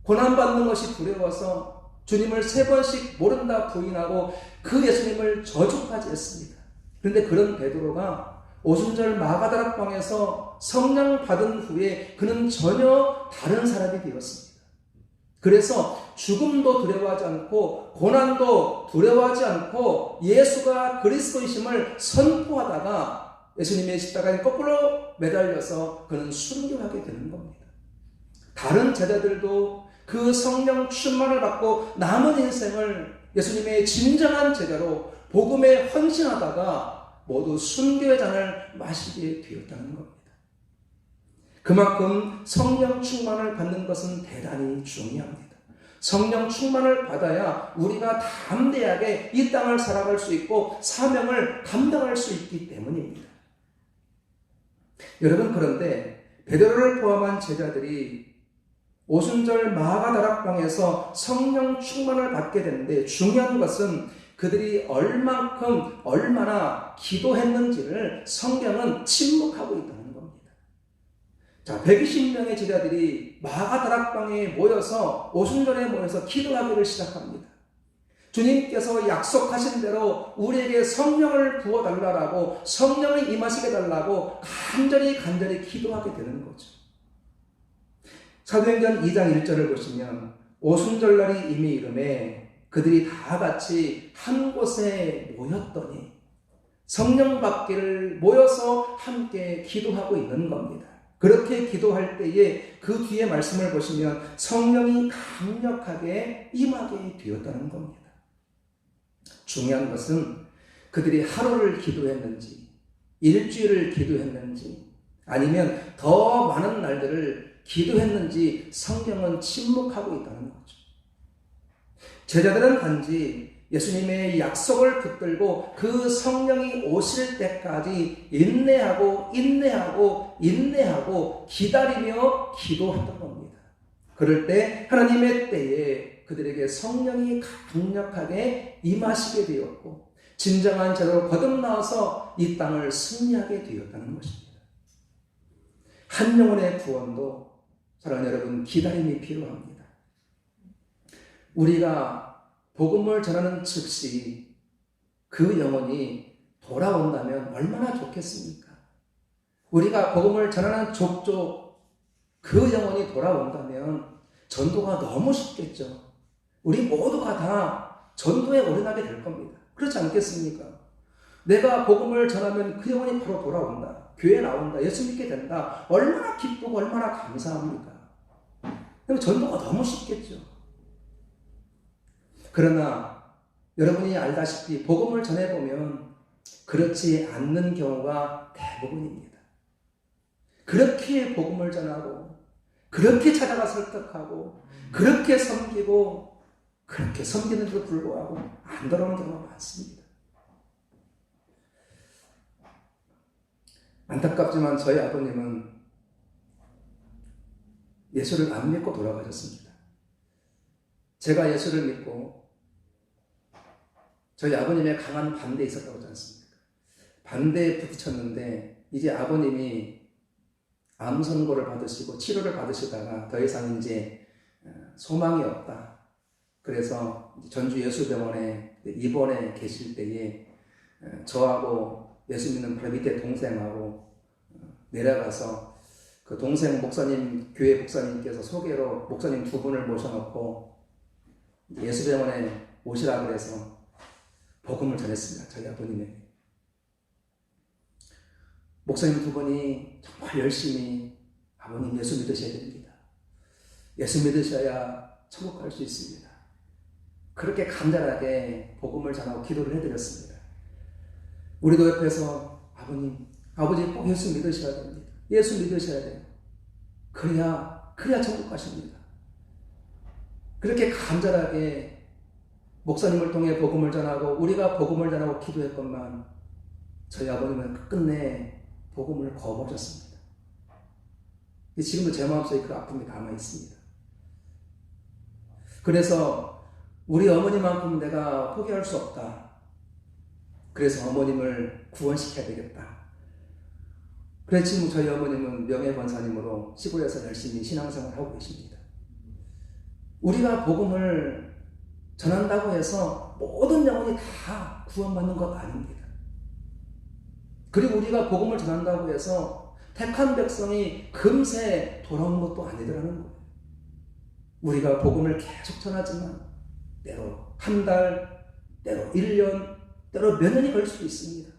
고난받는 것이 두려워서 주님을 3번씩 모른다 부인하고 그 예수님을 저주까지 했습니다. 그런데 그런 베드로가 오순절 마가다락방에서 성령 받은 후에 그는 전혀 다른 사람이 되었습니다. 그래서 죽음도 두려워하지 않고 고난도 두려워하지 않고 예수가 그리스도이심을 선포하다가 예수님의 십자가에 거꾸로 매달려서 그는 순교하게 되는 겁니다. 다른 제자들도 그 성령 충만을 받고 남은 인생을 예수님의 진정한 제자로 복음에 헌신하다가 모두 순교의 잔을 마시게 되었다는 겁니다. 그만큼 성령 충만을 받는 것은 대단히 중요합니다. 성령 충만을 받아야 우리가 담대하게 이 땅을 살아갈 수 있고 사명을 감당할 수 있기 때문입니다. 여러분, 그런데 베드로를 포함한 제자들이 오순절 마가다락방에서 성령 충만을 받게 되는데 중요한 것은 그들이 얼마나 기도했는지를 성경은 침묵하고 있다는 겁니다. 자, 120명의 제자들이 마가다락방에 모여서 오순절에 모여서 기도하기를 시작합니다. 주님께서 약속하신 대로 우리에게 성령을 부어달라고 성령을 임하시게 달라고 간절히 기도하게 되는 거죠. 사도행전 2장 1절을 보시면 오순절날이 이미 이름에 그들이 다 같이 한 곳에 모였더니 성령 받기를 모여서 함께 기도하고 있는 겁니다. 그렇게 기도할 때에 그 뒤에 말씀을 보시면 성령이 강력하게 임하게 되었다는 겁니다. 중요한 것은 그들이 하루를 기도했는지 일주일을 기도했는지 아니면 더 많은 날들을 기도했는지 성경은 침묵하고 있다는 거죠. 제자들은 단지 예수님의 약속을 붙들고 그 성령이 오실 때까지 인내하고 기다리며 기도했던 겁니다. 그럴 때 하나님의 때에 그들에게 성령이 강력하게 임하시게 되었고 진정한 자로 거듭나와서 이 땅을 승리하게 되었다는 것입니다. 한 영혼의 구원도 사랑하는 여러분, 기다림이 필요합니다. 우리가 복음을 전하는 즉시 그 영혼이 돌아온다면 얼마나 좋겠습니까? 우리가 복음을 전하는 족족 그 영혼이 돌아온다면 전도가 너무 쉽겠죠. 우리 모두가 다 전도에 올인하게 될 겁니다. 그렇지 않겠습니까? 내가 복음을 전하면 그 영혼이 바로 돌아온다. 교회 나온다. 예수 믿게 된다. 얼마나 기쁘고 얼마나 감사합니까? 그럼 전도가 너무 쉽겠죠. 그러나 여러분이 알다시피 복음을 전해보면 그렇지 않는 경우가 대부분입니다. 그렇게 복음을 전하고 그렇게 찾아가 설득하고 그렇게 섬기고 그렇게 섬기는데도 불구하고 안 돌아오는 경우가 많습니다. 안타깝지만 저희 아버님은 예수를 안 믿고 돌아가셨습니다. 제가 예수를 믿고 저희 아버님의 강한 반대에 있었다고 하지 않습니까? 반대에 부딪혔는데 이제 아버님이 암 선고를 받으시고 치료를 받으시다가 더 이상 이제 소망이 없다. 그래서 전주 예수병원에 입원해 계실 때에 저하고 예수 믿는 바로 밑에 동생하고 내려가서 그 동생 목사님, 교회 목사님께서 소개로 목사님 두 분을 모셔놓고 예수병원에 오시라 그래서 복음을 전했습니다. 저희 아버님에게. 목사님 두 분이 정말 열심히 아버님 예수 믿으셔야 됩니다. 예수 믿으셔야 천국 갈 수 있습니다. 그렇게 간절하게 복음을 전하고 기도를 해드렸습니다. 우리도 옆에서 아버지 꼭 예수 믿으셔야 됩니다. 예수 믿으셔야 돼요. 그래야 천국 가십니다. 그렇게 간절하게 목사님을 통해 복음을 전하고 우리가 복음을 전하고 기도했건만 저희 아버님은 끝내 복음을 거부하셨습니다. 지금도 제 마음속에 그 아픔이 남아있습니다. 그래서 우리 어머니만큼 내가 포기할 수 없다. 그래서 어머님을 구원시켜야 되겠다. 그래서 지금 저희 어머님은 명예권사님으로 시골에서 열심히 신앙생활을 하고 계십니다. 우리가 복음을 전한다고 해서 모든 영혼이 다 구원받는 것 아닙니다. 그리고 우리가 복음을 전한다고 해서 택한 백성이 금세 돌아오는 것도 아니더라는 거예요. 우리가 복음을 계속 전하지만 때로 한 달, 때로 1년, 때로 몇 년이 걸릴 수도 있습니다.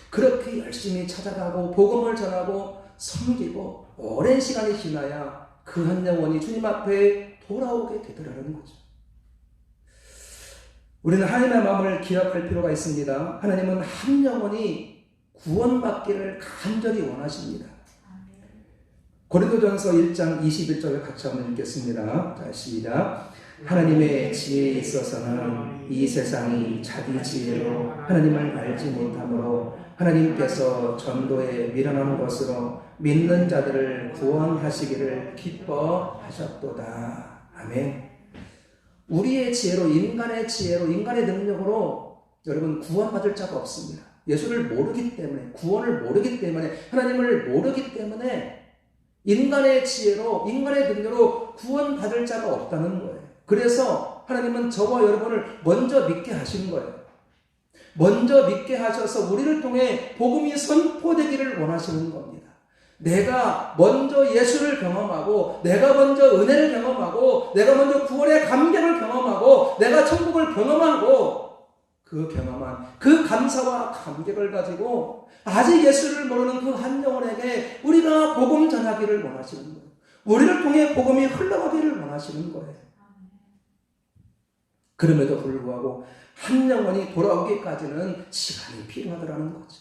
그렇게 열심히 찾아가고 복음을 전하고 섬기고 오랜 시간이 지나야 그 한 영혼이 주님 앞에 돌아오게 되더라는 거죠. 우리는 하나님의 마음을 기억할 필요가 있습니다. 하나님은 한 영혼이 구원받기를 간절히 원하십니다. 고린도전서 1장 21절을 같이 한번 읽겠습니다. 자, 시작. 하나님의 지혜에 있어서는 이 세상이 자기 지혜로 하나님을 알지 못하므로 하나님께서 전도에 미련한 것으로 믿는 자들을 구원하시기를 기뻐하셨도다. 아멘. 우리의 지혜로, 인간의 지혜로, 인간의 능력으로 여러분 구원받을 자가 없습니다. 예수를 모르기 때문에, 구원을 모르기 때문에, 하나님을 모르기 때문에 인간의 지혜로, 인간의 능력으로 구원받을 자가 없다는 거예요. 그래서 하나님은 저와 여러분을 먼저 믿게 하시는 거예요. 먼저 믿게 하셔서 우리를 통해 복음이 선포되기를 원하시는 겁니다. 내가 먼저 예수를 경험하고, 내가 먼저 은혜를 경험하고, 내가 먼저 구원의 감격을 경험하고, 내가 천국을 경험하고, 그 경험한 그 감사와 감격을 가지고 아직 예수를 모르는 그 한 영혼에게 우리가 복음 전하기를 원하시는 거예요. 우리를 통해 복음이 흘러가기를 원하시는 거예요. 그럼에도 불구하고 한 영혼이 돌아오기까지는 시간이 필요하더라는 거죠.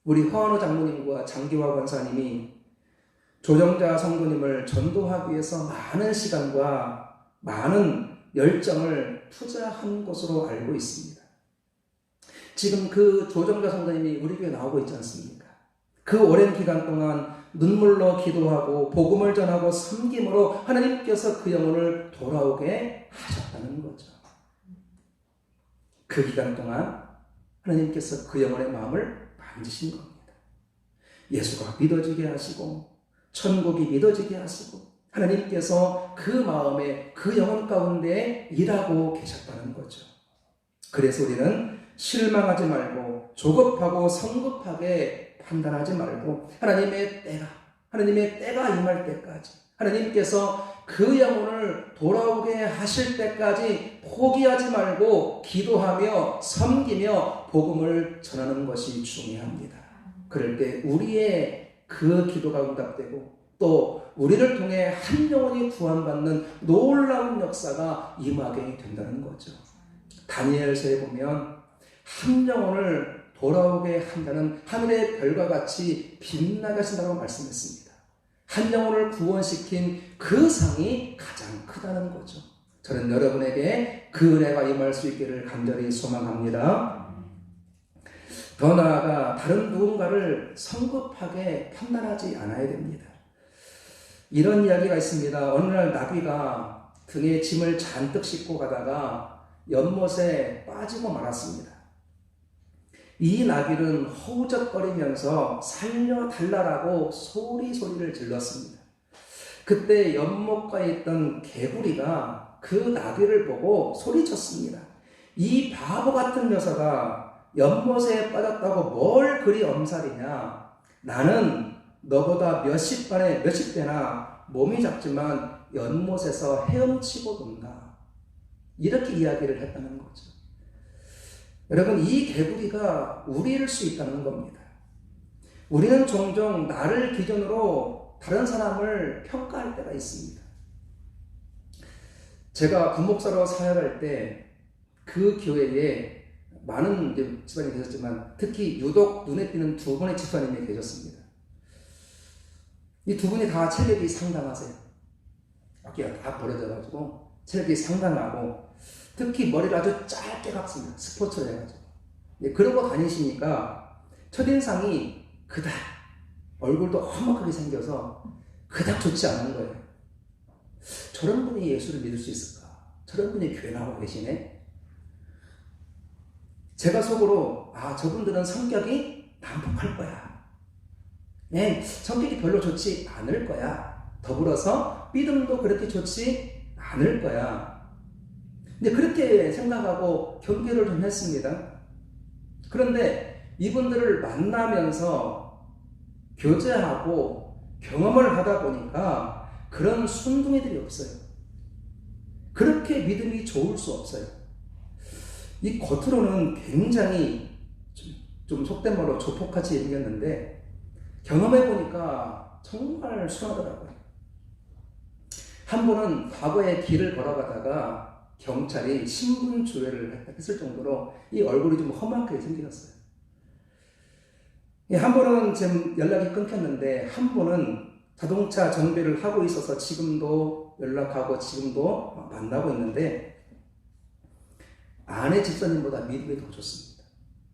우리 허한호 장로님과 장기화 권사님이 조정자 성도님을 전도하기 위해서 많은 시간과 많은 열정을 투자한 것으로 알고 있습니다. 지금 그 조정자 성도님이 우리 교회에 나오고 있지 않습니까? 그 오랜 기간 동안 눈물로 기도하고 복음을 전하고 섬김으로 하나님께서 그 영혼을 돌아오게 하셨다는 거죠. 그 기간 동안 하나님께서 그 영혼의 마음을 만지신 겁니다. 예수가 믿어지게 하시고 천국이 믿어지게 하시고 하나님께서 그 마음에 그 영혼 가운데 일하고 계셨다는 거죠. 그래서 우리는 실망하지 말고 조급하고 성급하게 판단하지 말고 하나님의 때가 임할 때까지 하나님께서 그 영혼을 돌아오게 하실 때까지 포기하지 말고 기도하며 섬기며 복음을 전하는 것이 중요합니다. 그럴 때 우리의 그 기도가 응답되고 또 우리를 통해 한 영혼이 구원받는 놀라운 역사가 임하게 된다는 거죠. 다니엘서에 보면 한 영혼을 돌아오게 한다는 하늘의 별과 같이 빛나게 하신다고 말씀했습니다. 한 영혼을 구원시킨 그 상이 가장 크다는 거죠. 저는 여러분에게 그 은혜가 임할 수 있기를 간절히 소망합니다. 더 나아가 다른 누군가를 성급하게 판단하지 않아야 됩니다. 이런 이야기가 있습니다. 어느 날 나귀가 등에 짐을 잔뜩 싣고 가다가 연못에 빠지고 말았습니다. 이 나귀는 허우적거리면서 살려달라고 소리를 질렀습니다. 그때 연못가에 있던 개구리가 그 나귀를 보고 소리쳤습니다. 이 바보 같은 녀석아, 연못에 빠졌다고 뭘 그리 엄살이냐? 나는 너보다 몇십 배나 몸이 작지만 연못에서 헤엄치고 논다. 이렇게 이야기를 했다는 거죠. 여러분, 이 개구리가 우리일 수 있다는 겁니다. 우리는 종종 나를 기준으로 다른 사람을 평가할 때가 있습니다. 제가 부목사로 사역할 때 그 교회에 많은 집사님이 계셨지만 특히 유독 눈에 띄는 두 분의 집사님이 계셨습니다. 이 두 분이 다 체력이 상당하세요. 어깨가 다 벌어져가지고 체력이 상당하고 특히 머리를 아주 짧게 감습니다. 스포츠를 해가지고. 그러고 다니시니까 첫인상이 그닥 얼굴도 험악하게 생겨서 그닥 좋지 않은 거예요. 저런 분이 예수를 믿을 수 있을까? 저런 분이 교회 나오고 계시네? 제가 속으로 저분들은 성격이 난폭할 거야. 성격이 별로 좋지 않을 거야. 더불어서 믿음도 그렇게 좋지 않을 거야. 근데 그렇게 생각하고 경계를 좀 했습니다. 그런데 이분들을 만나면서 교제하고 경험을 하다 보니까 그런 순둥이들이 없어요. 그렇게 믿음이 좋을 수 없어요. 이 겉으로는 굉장히 좀 속된 말로 조폭같이 생겼는데 경험해보니까 정말 순하더라고요. 한 번은 과거에 길을 걸어가다가 경찰이 신분조회를 했을 정도로 이 얼굴이 좀 험악하게 생겼어요. 한 번은 지금 연락이 끊겼는데 한 번은 자동차 정비를 하고 있어서 지금도 연락하고 지금도 만나고 있는데 아내 집사님보다 믿음이 더 좋습니다.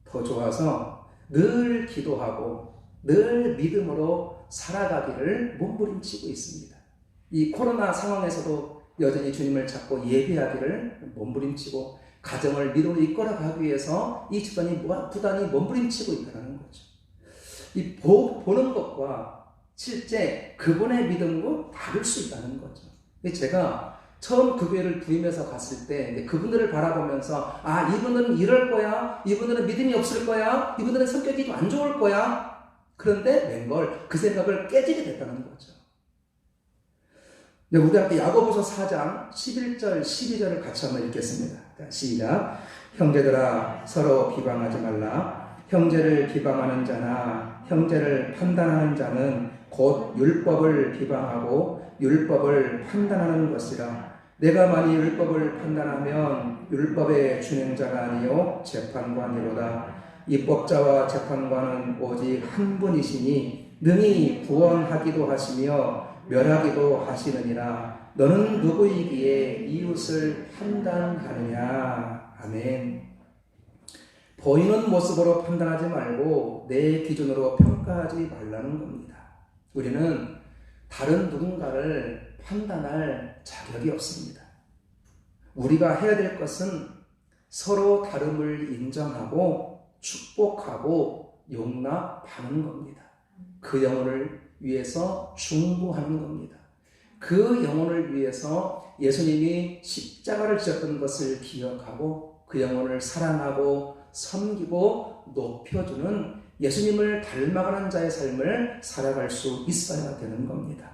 더 좋아서 늘 기도하고 늘 믿음으로 살아가기를 몸부림치고 있습니다. 이 코로나 상황에서도 여전히 주님을 찾고 예배하기를 몸부림치고 가정을 믿음으로 이끌어가기 위해서 이 집사님이 부단히 몸부림치고 있다는 거죠. 이 보는 것과 실제 그분의 믿음과 다를 수 있다는 거죠. 제가 처음 그 교회를 부임해서 갔을 때 그분들을 바라보면서 이분들은 이럴 거야, 이분들은 믿음이 없을 거야, 이분들은 성격이 좀 안 좋을 거야. 그런데 맹걸 그 생각을 깨지게 됐다는 거죠. 우리 함께 야고보서 4장 11절 12절을 같이 한번 읽겠습니다. 시작. 형제들아 서로 비방하지 말라. 형제를 비방하는 자나 형제를 판단하는 자는 곧 율법을 비방하고 율법을 판단하는 것이라. 내가 만일 율법을 판단하면 율법의 준행자가 아니요 재판관이로다. 입법자와 재판관은 오직 한 분이시니 능히 구원하기도 하시며 멸하기도 하시느니라. 너는 누구이기에 이웃을 판단하느냐. 아멘. 보이는 모습으로 판단하지 말고 내 기준으로 평가하지 말라는 겁니다. 우리는 다른 누군가를 판단할 자격이 없습니다. 우리가 해야 될 것은 서로 다름을 인정하고 축복하고 용납하는 겁니다. 그 영혼을 위해서 중보하는 겁니다. 그 영혼을 위해서 예수님이 십자가를 지셨던 것을 기억하고 그 영혼을 사랑하고 섬기고 높여주는 예수님을 닮아가는 자의 삶을 살아갈 수 있어야 되는 겁니다.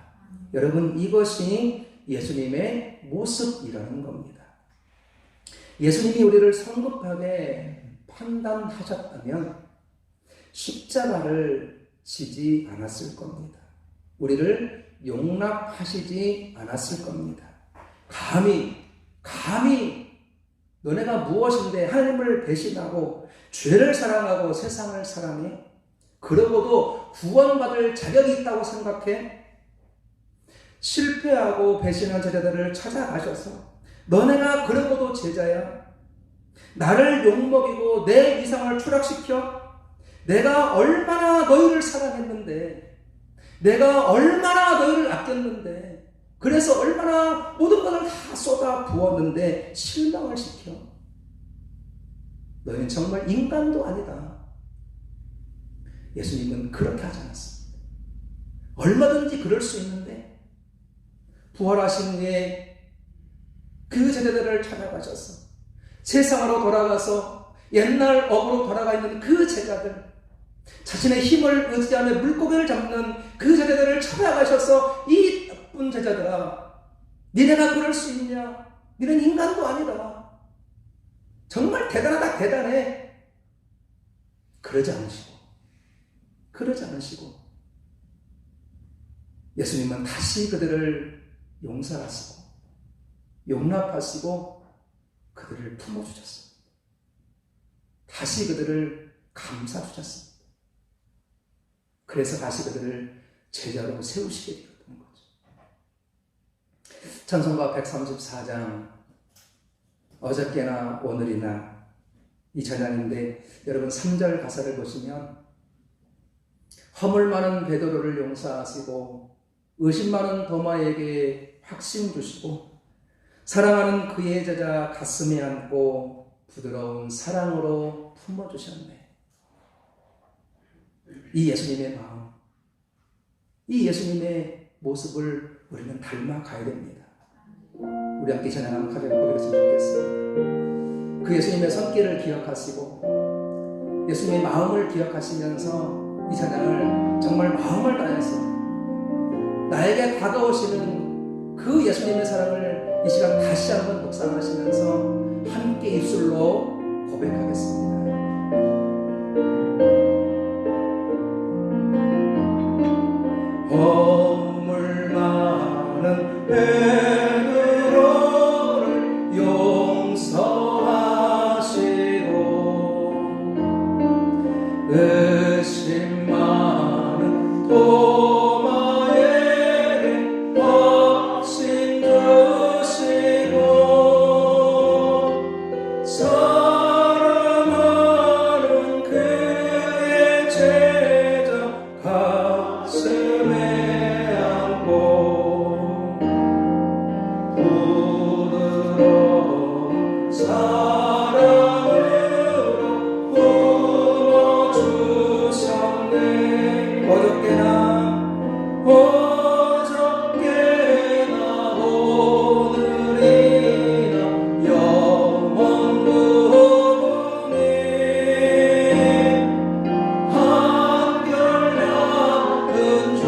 여러분, 이것이 예수님의 모습이라는 겁니다. 예수님이 우리를 성급하게 판단하셨다면 십자가를 지지 않았을 겁니다. 우리를 용납하시지 않았을 겁니다. 감히 너네가 무엇인데 하나님을 배신하고 죄를 사랑하고 세상을 사랑해? 그러고도 구원받을 자격이 있다고 생각해? 실패하고 배신한 제자들을 찾아가셔서 너네가 그러고도 제자야? 나를 욕먹이고 내 위상을 추락시켜? 내가 얼마나 너희를 사랑했는데, 내가 얼마나 너희를 아꼈는데, 그래서 얼마나 모든 것을 다 쏟아 부었는데 실망을 시켜. 너희는 정말 인간도 아니다. 예수님은 그렇게 하지 않았습니다. 얼마든지 그럴 수 있는데 부활하신 후에 그 제자들을 찾아가셔서 세상으로 돌아가서 옛날 업으로 돌아가 있는 그 제자들, 자신의 힘을 의지하며 물고기를 잡는 그 제자들을 찾아가셔서 이 나쁜 제자들아, 니네가 그럴 수 있냐? 니는 인간도 아니다. 정말 대단하다, 대단해. 그러지 않으시고 예수님은 다시 그들을 용서하시고 용납하시고 그들을 품어주셨습니다. 다시 그들을 감싸주셨습니다. 그래서 다시 그들을 제자로 세우시게 되었던 거죠. 찬송가 134장, 어저께나 오늘이나 이 찬양인데, 여러분 3절 가사를 보시면 허물 많은 베드로를 용서하시고 의심 많은 도마에게 확신 주시고 사랑하는 그의 제자 가슴에 안고 부드러운 사랑으로 품어주셨네. 이 예수님의 마음, 이 예수님의 모습을 우리는 닮아가야 됩니다. 우리 함께 찬양하는 가정 고백했으면 좋겠습니다. 그 예수님의 손길을 기억하시고 예수님의 마음을 기억하시면서 이 찬양을 정말 마음을 다해서 나에게 다가오시는 그 예수님의 사랑을 이 시간 다시 한번 묵상하시면서 함께 입술로 고백하겠습니다. 허물 많은 베드로를 용서하시고 의심 많은 도마에게 확신 주시고 사랑하는 그의 제자 가슴에 안고 부드러운 사랑으로 품어주셨네. 어저께나 오늘이나 영원 무궁히 한결같은 주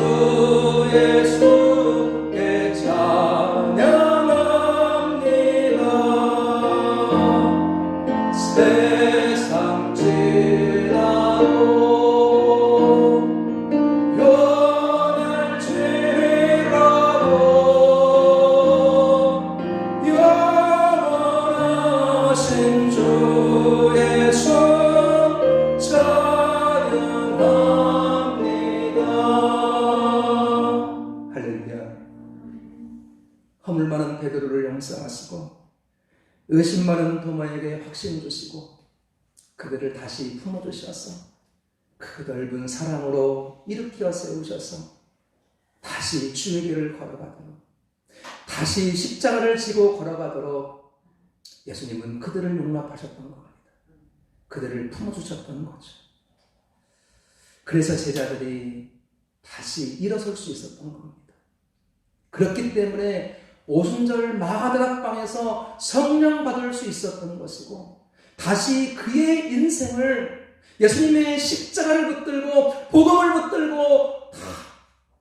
예수께 찬양합니다. 세상 지나고 변할지라도 영원하신 주 예수 찬양합니다. 할렐루야. 허물 많은 베드로를 용서하시고 의심 많은 도마에게 확신 주시고 그들을 다시 품어주셔서 그 넓은 사랑으로 일으켜 세우셔서 다시 주의 길을 걸어가도록, 다시 십자가를 지고 걸어가도록 예수님은 그들을 용납하셨던 겁니다. 그들을 품어주셨던 거죠. 그래서 제자들이 다시 일어설 수 있었던 겁니다. 그렇기 때문에 오순절 마가다락방에서 성령 받을 수 있었던 것이고, 다시 그의 인생을 예수님의 십자가를 붙들고 복음을 붙들고 다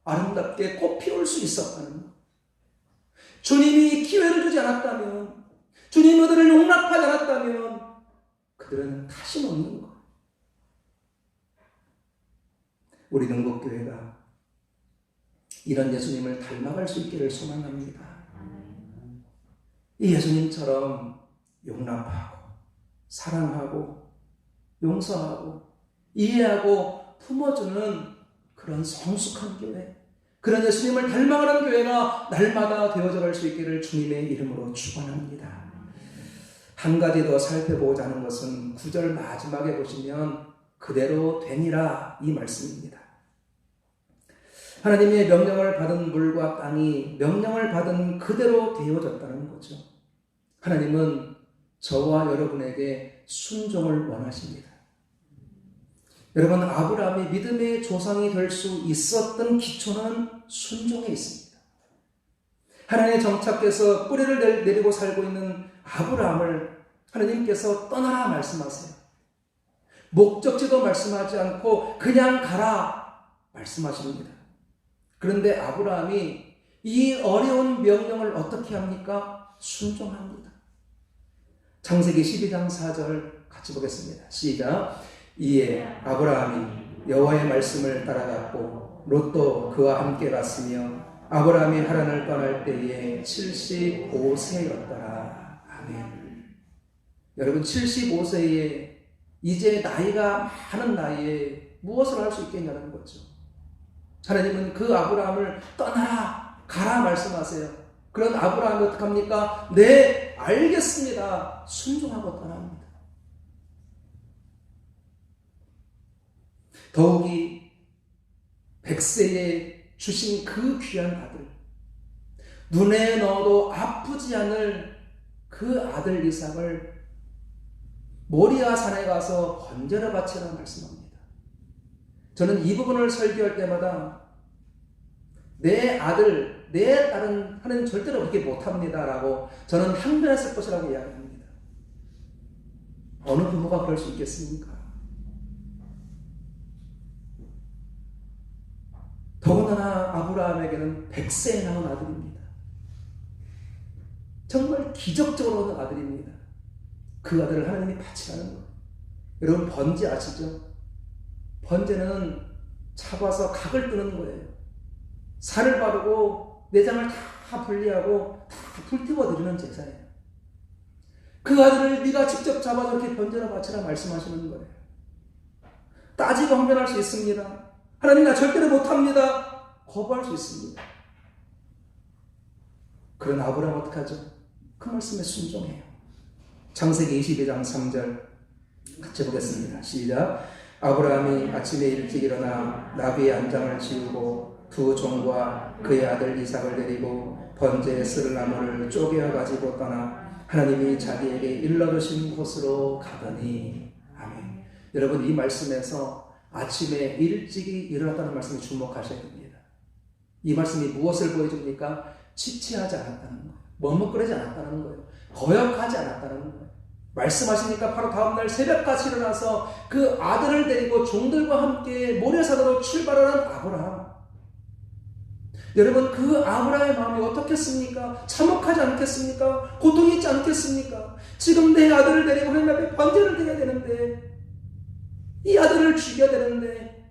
아름답게 꽃 피울 수 있었다는 것. 주님이 기회를 주지 않았다면, 주님이 그들을 용납하지 않았다면 그들은 다시 없는 것. 우리 능곡교회가 이런 예수님을 닮아갈 수 있기를 소망합니다. 이 예수님처럼 용납하고 사랑하고 용서하고 이해하고 품어주는 그런 성숙한 교회, 그런 예수님을 닮아가는 교회가 날마다 되어져갈 수 있기를 주님의 이름으로 축원합니다. 한 가지 더 살펴보고자 하는 것은 9절 마지막에 보시면 그대로 되니라 이 말씀입니다. 하나님의 명령을 받은 물과 땅이 명령을 받은 그대로 되어졌다는 거죠. 하나님은 저와 여러분에게 순종을 원하십니다. 여러분, 아브라함이 믿음의 조상이 될 수 있었던 기초는 순종에 있습니다. 하나님의 정착해서 뿌리를 내리고 살고 있는 아브라함을 하나님께서 떠나라 말씀하세요. 목적지도 말씀하지 않고 그냥 가라 말씀하십니다. 그런데 아브라함이 이 어려운 명령을 어떻게 합니까? 순종합니다. 창세기 12장 4절 같이 보겠습니다. 시작. 이에 아브라함이 여호와의 말씀을 따라갔고 롯도 그와 함께 갔으며 아브라함이 하란을 떠날 때에 75세였더라. 아멘. 여러분, 75세에 이제 나이가 많은 나이에 무엇을 할 수 있겠냐는 거죠. 하나님은 그 아브라함을 떠나라, 가라 말씀하세요. 그런 아브라함이 어떻게 합니까? 네, 알겠습니다. 순종하고 떠납니다. 더욱이 100세에 주신 그 귀한 아들, 눈에 넣어도 아프지 않을 그 아들 이삭을 모리아 산에 가서 번제로 바치라 말씀합니다. 저는 이 부분을 설교할 때마다 내 아들, 내 딸은 하나님 절대로 그렇게 못합니다라고 저는 항변했을 것이라고 이야기합니다. 어느 부모가 그럴 수 있겠습니까? 더군다나 아브라함에게는 100세에 낳은 아들입니다. 정말 기적적으로 얻은 아들입니다. 그 아들을 하나님이 바치라는 거예요. 여러분, 번제 아시죠? 번제는 잡아서 각을 뜨는 거예요. 살을 바르고 내장을 다 분리하고 다 불태워 드리는 제사예요. 그 아들을 네가 직접 잡아서 이렇게 번제로 바치라 말씀하시는 거예요. 따지고 항변할 수 있습니다. 하나님, 나 절대로 못합니다. 거부할 수 있습니다. 그런 아브라함 어떻게 하죠? 그 말씀에 순종해요. 창세기 22장 3절 같이 보겠습니다. 시작. 아브라함이 아침에 일찍 일어나 나귀의 안장을 지우고 두 종과 그의 아들 이삭을 데리고 번제에 쓸 나무를 쪼개어 가지고 떠나 하나님이 자기에게 일러주신 곳으로 가더니. 아멘. 여러분, 이 말씀에서 아침에 일찍이 일어났다는 말씀에 주목하셔야 됩니다. 이 말씀이 무엇을 보여줍니까? 지체하지 않았다는 거예요. 머뭇거리지 않았다는 거예요. 거역하지 않았다는 거예요. 말씀하시니까 바로 다음날 새벽까지 일어나서 그 아들을 데리고 종들과 함께 모래산으로 출발하는 아브라함. 여러분, 그 아브라함의 마음이 어떻겠습니까? 참혹하지 않겠습니까? 고통이 있지 않겠습니까? 지금 내 아들을 데리고 하나님 앞에 번제를 드려야 되는데, 이 아들을 죽여야 되는데,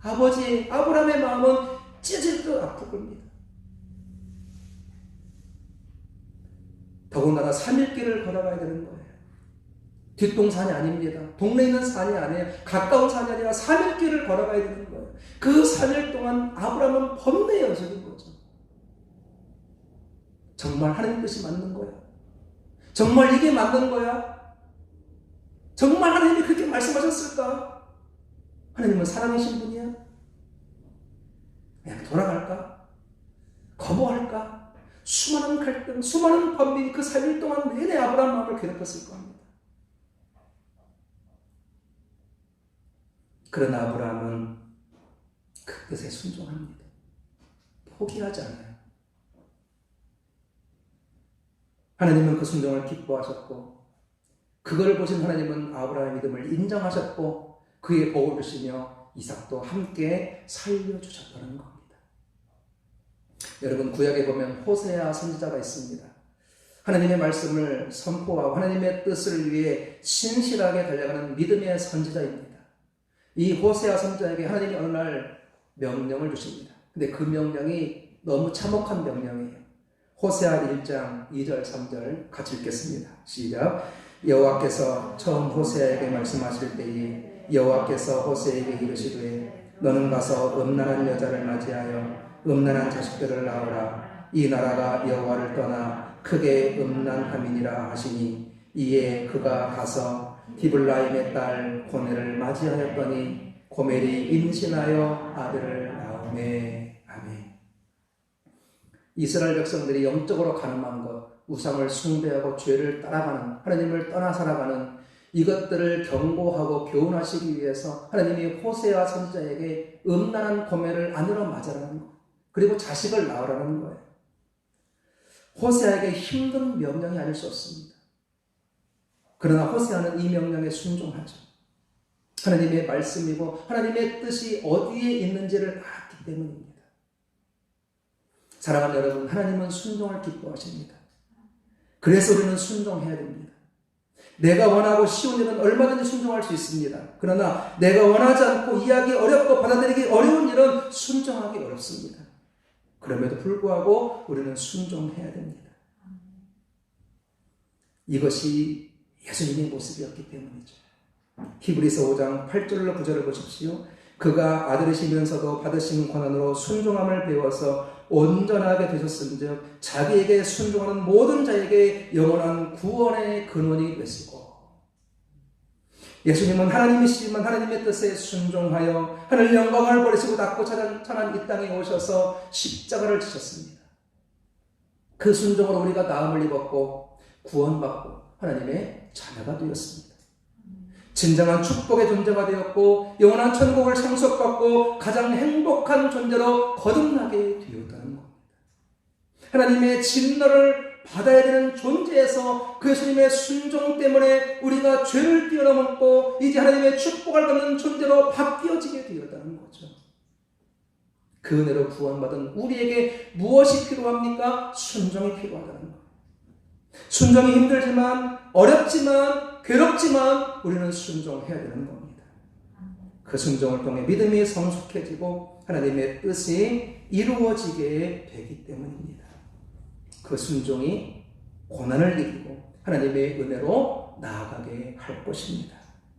아버지 아브라함의 마음은 찢어질 듯 아플 겁니다. 더군다나 3일 길을 걸어가야 되는 거예요. 뒷동산이 아닙니다. 동네에 있는 산이 아니에요. 가까운 산이 아니라 3일 길을 걸어가야 되는 거예요. 그 3일 동안 아브라함은 번뇌에 연속인 거죠. 정말 하나님 뜻이 맞는 거야? 정말 이게 맞는 거야? 정말 하나님이 그렇게 말씀하셨을까? 하나님은 사랑이신 분이야? 그냥 돌아갈까? 거부할까? 수많은 갈등, 수많은 번민이 그 3일 동안 내내 아브라함 마음을 괴롭혔을 겁니다. 그러나 아브라함은 그 뜻에 순종합니다. 포기하지 않아요. 하나님은 그 순종을 기뻐하셨고, 그걸 보신 하나님은 아브라함의 믿음을 인정하셨고, 그의 복을 주시며 이삭도 함께 살려주셨다는 겁니다. 여러분, 구약에 보면 호세아 선지자가 있습니다. 하나님의 말씀을 선포하고 하나님의 뜻을 위해 신실하게 달려가는 믿음의 선지자입니다. 이 호세아 선지자에게 하나님이 어느 날 명령을 주십니다. 근데 그 명령이 너무 참혹한 명령이에요. 호세아 1장 2절 3절 같이 읽겠습니다. 시작. 여호와께서 처음 호세아에게 말씀하실 때에 여호와께서 호세아에게 이르시되 너는 가서 음란한 여자를 맞이하여 음란한 자식들을 낳으라. 이 나라가 여호와를 떠나 크게 음란함이니라 하시니 이에 그가 가서 디블라임의 딸 고넬을 맞이하였더니 고멜이 임신하여 아들을 낳으매. 아멘. 이스라엘 백성들이 영적으로 가늠한 것, 우상을 숭배하고 죄를 따라가는, 하나님을 떠나 살아가는 이것들을 경고하고 교훈하시기 위해서 하나님이 호세아 선지자에게 음란한 고멜을 아내로 맞으라는 것, 그리고 자식을 낳으라는 거예요. 호세아에게 힘든 명령이 아닐 수 없습니다. 그러나 호세아는 이 명령에 순종하죠. 하나님의 말씀이고 하나님의 뜻이 어디에 있는지를 알았기 때문입니다. 사랑하는 여러분, 하나님은 순종을 기뻐하십니다. 그래서 우리는 순종해야 됩니다. 내가 원하고 쉬운 일은 얼마든지 순종할 수 있습니다. 그러나 내가 원하지 않고 이해하기 어렵고 받아들이기 어려운 일은 순종하기 어렵습니다. 그럼에도 불구하고 우리는 순종해야 됩니다. 이것이 예수님의 모습이었기 때문이죠. 히브리서 5장 8절로 9절을 보십시오. 그가 아들이시면서도 받으신 권한으로 순종함을 배워서 온전하게 되셨은즉 자기에게 순종하는 모든 자에게 영원한 구원의 근원이 되시고, 예수님은 하나님이시지만 하나님의 뜻에 순종하여 하늘 영광을 버리시고 낮고 찬한 이 땅에 오셔서 십자가를 지셨습니다. 그 순종으로 우리가 나음을 입었고 구원받고 하나님의 자녀가 되었습니다. 진정한 축복의 존재가 되었고 영원한 천국을 상속받고 가장 행복한 존재로 거듭나게 되었다는 겁니다. 하나님의 진노를 받아야 되는 존재에서 그 예수님의 순종 때문에 우리가 죄를 뛰어넘었고 이제 하나님의 축복을 받는 존재로 바뀌어지게 되었다는 거죠. 그 은혜로 구원받은 우리에게 무엇이 필요합니까? 순종이 필요하다는 거예요. 순종이 힘들지만, 어렵지만, 괴롭지만 우리는 순종해야 되는 겁니다. 그 순종을 통해 믿음이 성숙해지고 하나님의 뜻이 이루어지게 되기 때문입니다. 그 순종이 고난을 이기고 하나님의 은혜로 나아가게 할 것입니다.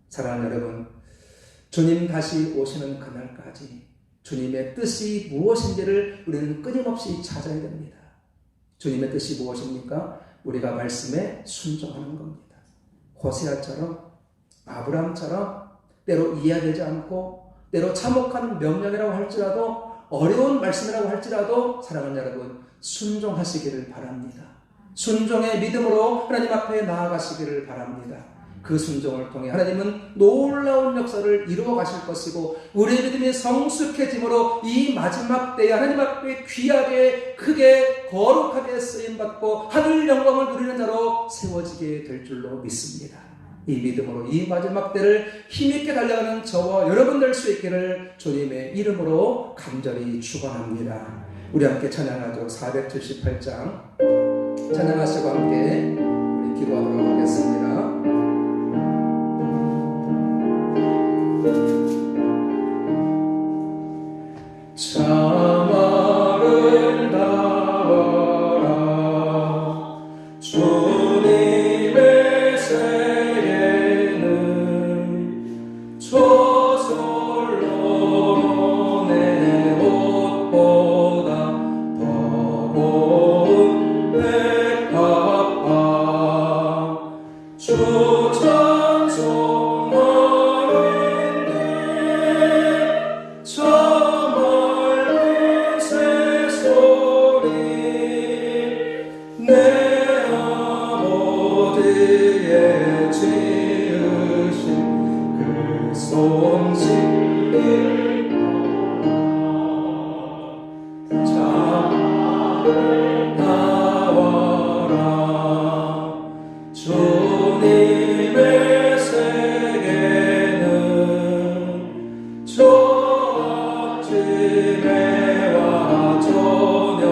사랑하는 여러분, 주님 다시 오시는 그날까지 주님의 뜻이 무엇인지를 우리는 끊임없이 찾아야 됩니다. 주님의 뜻이 무엇입니까? 우리가 말씀에 순종하는 겁니다. 호세아처럼, 아브라함처럼 때로 이해되지 않고 때로 참혹한 명령이라고 할지라도 어려운 말씀이라고 할지라도 사랑하는 여러분, 순종하시기를 바랍니다. 순종의 믿음으로 하나님 앞에 나아가시기를 바랍니다. 그 순종을 통해 하나님은 놀라운 역사를 이루어 가실 것이고 우리의 믿음이 성숙해짐으로 이 마지막 때에 하나님 앞에 귀하게 크게 거룩하게 쓰임받고 하늘 영광을 누리는 자로 세워지게 될 줄로 믿습니다. 이 믿음으로 이 마지막 때를 힘있게 달려가는 저와 여러분 될 수 있기를 주님의 이름으로 간절히 축원합니다. 우리 함께 찬양하죠. 478장 찬양하시고 함께 우리 기도하도록 하겠습니다. 참 아름다워라 주님의 세계는 저절로 내 옷보다 더 고운 백합화 주 찬송하는데 저 멀리 새소리 내 아버지의 지으신 그 손짓을 참 나와라 주님의 세계는 저 아침에와 저녁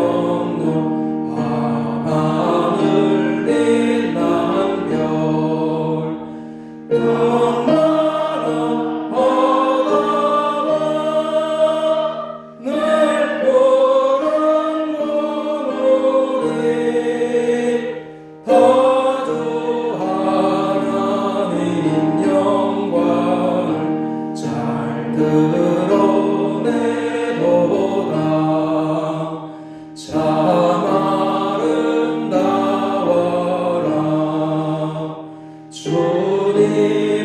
하늘 빛난 별 눈만한 바다와 넓고란 문우리 다주 하나님 영광을 잘 드러내도다 참 아름다워라 주님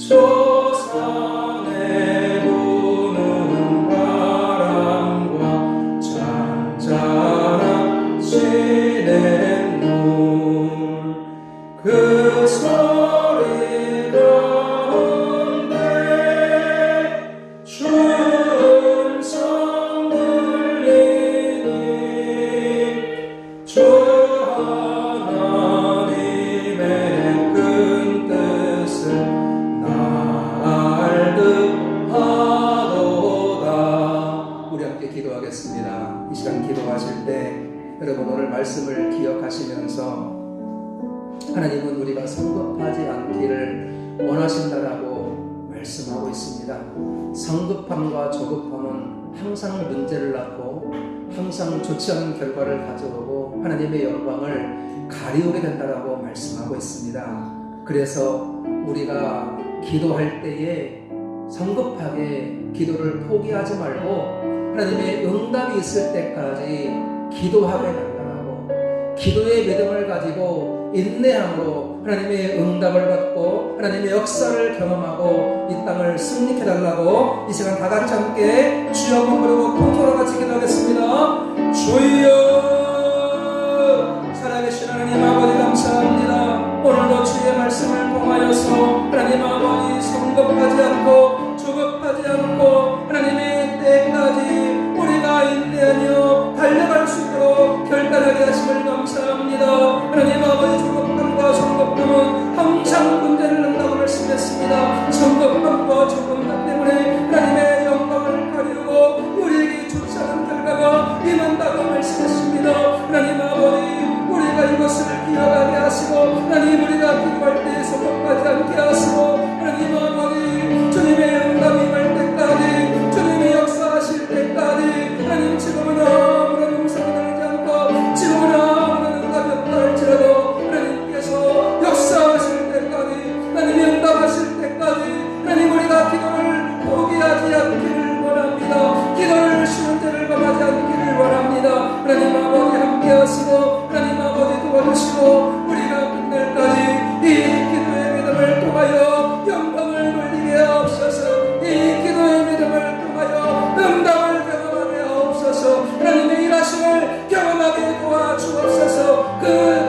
저 산에 부는 바람과 잔잔한 시냇물 그 소리 가운데 주 음성 들리니 주 하나님의 큰 뜻을 알듯하도다. 우리 함께 기도하겠습니다. 이 시간 기도하실 때 여러분 오늘 말씀을 기억하시면서 하나님은 우리가 성급하지 않기를 원하신다라고 말씀하고 있습니다. 성급함과 조급함은 항상 문제를 낳고 항상 좋지 않은 결과를 가져오고 하나님의 영광을 가리우게 된다라고 말씀하고 있습니다. 그래서 우리가 기도할 때에 성급하게 기도를 포기하지 말고 하나님의 응답이 있을 때까지 기도하게 된다라고, 기도의 믿음을 가지고 인내함으로 하나님의 응답을 받고 하나님의 역사를 경험하고 이 땅을 승리케 달라고 이 시간 다 같이 함께 주여 한번 부르고 통성으로 같이 기도하겠습니다. 주여, 살아계신 하나님 아버지 감사합니다. 오늘도 주의 말씀을 통하여서 하나님 아버지 성급하지 않고 조급하지 않고 하나님의 때까지 우리가 인내하며 달려갈 수 있도록 결단하게 하심을 감사합니다. 하나님 아버지 조급함과 성급함은 항상 문제를 낳는다고 말씀했습니다. 성급함과 조급함 때문에 하나님의 영광을 가리우고 우리에게 좋지 않은 결과가 임한다고 말씀했습니다. 하나님 아버지 우리가 이것을 기억하게 하시고 하나님 우리가 기도할 때 성급하지 않게 하시고 하나님 아버지 주님의 응답이 임할 때까지 주님의 역사하실 때까지 하나님 지금은 아무런 용서가 나지 않고 지금은 아무런 응답이 없다 할지라도 하나님께서 역사하실 때까지 하나님 응답하실 때까지 하나님 우리가 기도를 포기하지 않기를 원합니다. 기도를 쉬운 죄를 범하지 않기를 원합니다. 하나님 아버지 함께 하시고 하나님 아버지 도와주시고 우리가 끝날까지 이 기도의 믿음을 통하여 영광을 돌리게 하옵소서. 이 기도의 믿음을 통하여 응답을 경험하게 하옵소서. 하나님의 일하심을 경험하게 도와주옵소서. 그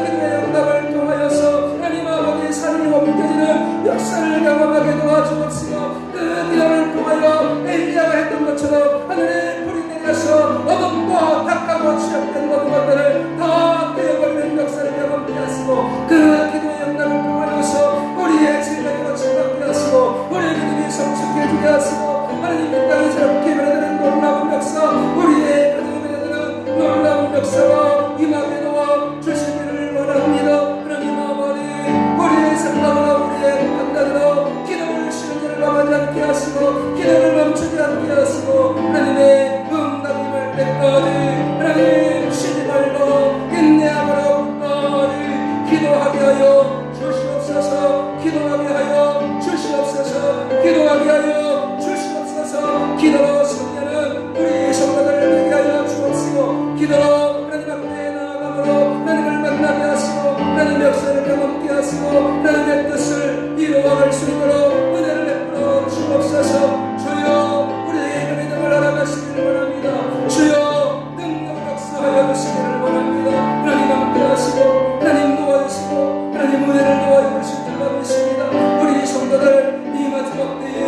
기도의 응답을 통하여서 하나님 아버지 산이 옮겨지는 역사를 경험하게 도와주옵시고 그 기도를 통하여 엘리야가 했던 것처럼 하늘에 불이 내려서 어둠과 탁하고 취약된 모든 것들을 다 깨어버리는 역사를 경험하게 하시고 그 기도의 응답을 통하여서 우리의 질병이 고침받게 하시고 우리의 믿음이 성숙해지게 하시고 하나님 이 땅에 새롭게 변화되는 놀라운 역사 우리의 가정에 변화되는 놀라운 역사가 임하게 도와 주시기를 원합니다. 하나님 아버지 우리의 생각으로 우리의 판단으로 기도를 쉬는 일을 망하지 않게 하시고 기도를 멈추지 않게 하시고 하나님의 응답이 임할 때까지 하나님 쉬지 말고 인내함으로 기도하게 하여 주시옵소서. 기도하게 하여 주시옵소서. 기도하게 하여 주시옵소서. 기도로 승리하는 우리 성도들을 되게 하여 주옵시고 기도로 하나님 앞에 나아감으로 하나님을 만나게 하시고 하나님의 역사를 경험케 하시고 하나님의 뜻을 이루어갈 수 있도록 은혜를 베풀어 주옵소서. 주여 우리에게 믿음을 알아가시기를 원합니다. 주여 능력 역사하여 주시기를 원합니다. 하나님 함께 하시고 하나님 도와주시고 하나님 은혜를 도와주실 줄 믿습니다. 우리 성도들 이 마지막 때에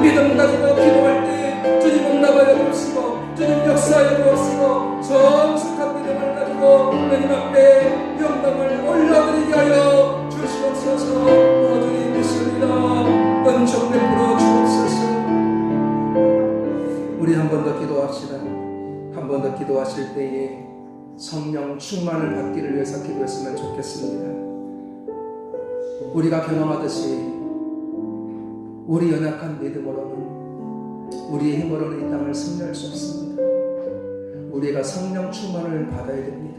믿음 가지고 기도할 때에 주님 응답하여 주시고 주님 역사하여 주시고 성숙한 믿음을 가지고 하나님 앞에 영광을 올려드리게 하여 주시옵소서. 주님 믿습니다. 은총 베풀어 주옵소서. 우리 한 번 더 기도합시다. 한 번 더 기도하실 때에 성령 충만을 받기를 위해서 기도했으면 좋겠습니다. 우리가 경험하듯이 우리 연약한 믿음으로는 우리의 힘으로는 이 땅을 승리할 수 없습니다. 우리가 성령 충만을 받아야 됩니다.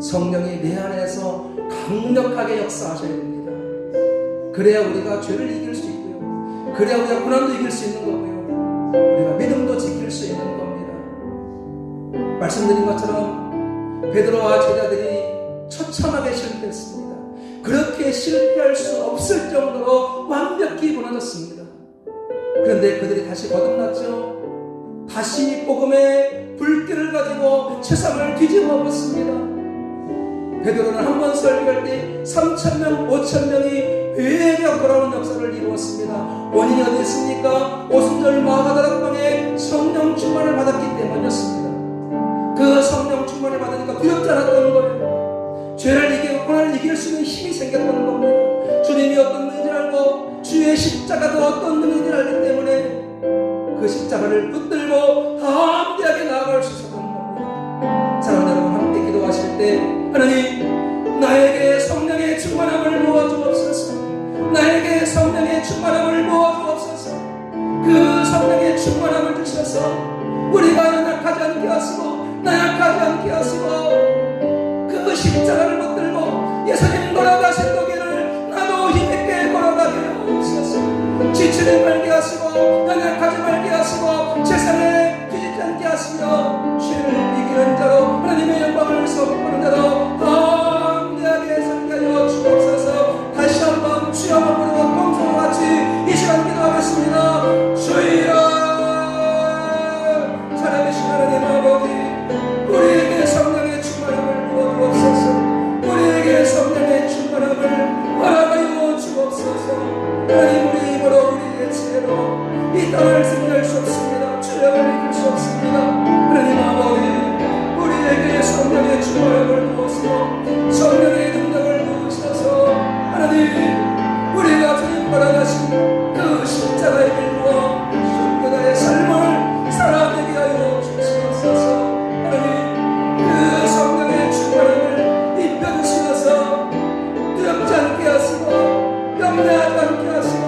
성령이 내 안에서 강력하게 역사하셔야 됩니다. 그래야 우리가 죄를 이길 수 있고요. 그래야 우리가 고난도 이길 수 있는 거고요. 우리가 믿음도 지킬 수 있는 겁니다. 말씀드린 것처럼 베드로와 제자들이 처참하게 실패했습니다. 그렇게 실패할 수 없을 정도로 완벽히 무너졌습니다. 그런데 그들이 다시 거듭났죠. 다시 복음의 불길을 가지고 세상을 뒤집어 엎었습니다. 베드로는 한 번 설교할 때 3,000명, 5,000명이 회개하고 돌아오는 역사를 이루었습니다. 원인이 어디 있습니까? 오순절 마가다락방에 성령 충만을 받았기 때문이었습니다. 그 성령 충만을 받으니까 두렵지 않았던 거예요. 죄를 이기고 고난을 이길 수 있는 힘이 생겼던 겁니다. 주님이 어떤 분인지 알고 주의 십자가도 어떤 분인지 알기 때문에 그 십자가를 붙들고 담대하게 나아갈 수 있었던 겁니다. 사랑하는 여러분, 함께 기도하실 때 하나님, 나에게 성령의 충만함을 부어주옵소서. 나에게 성령의 충만함을 부어주옵소서. 그 성령의 충만함을 주셔서 우리가 연약하지 않게 하시고 나약하지 않게 하시고 그 십자가를 붙들고 예수님 걸어가신 그 길을 나도 힘있게 걸어가게 하옵소서. 지치지 말게 하시고 연약하지 말게 하시고 세상에 뒤집지 않게 하시며 죄를 이기는 자로 하나님의 영광을 선포하는 자로 담대하게 설계하여 주옵소서. 다시 한번 주여 부르고 동성과 같이 이 시간 기도하겠습니다. 주여, 살아계신 하나님 아버지, 우리에게 성령의 충만함을 부어주옵소서. 우리에게 성령의 충만함을 허락하여 주옵소서. 하나님, 우리 힘으로 우리의 지혜로 이 땅을 승리할 수 없습니다. 죄악을 이길 수 없습니다. 하나님 아버지, 우리에게 성령의 충만함을 부어서 성령의 능력을 부으셔서 하나님, 우리가 주님 바라가신 그 십자가의 길과 순교자의 삶을 살아내게 하여 주시옵소서. 하나님, 그 성령의 충만함을 입혀주시면서 두렵지 않게 하시고 염려하지 않게 하시고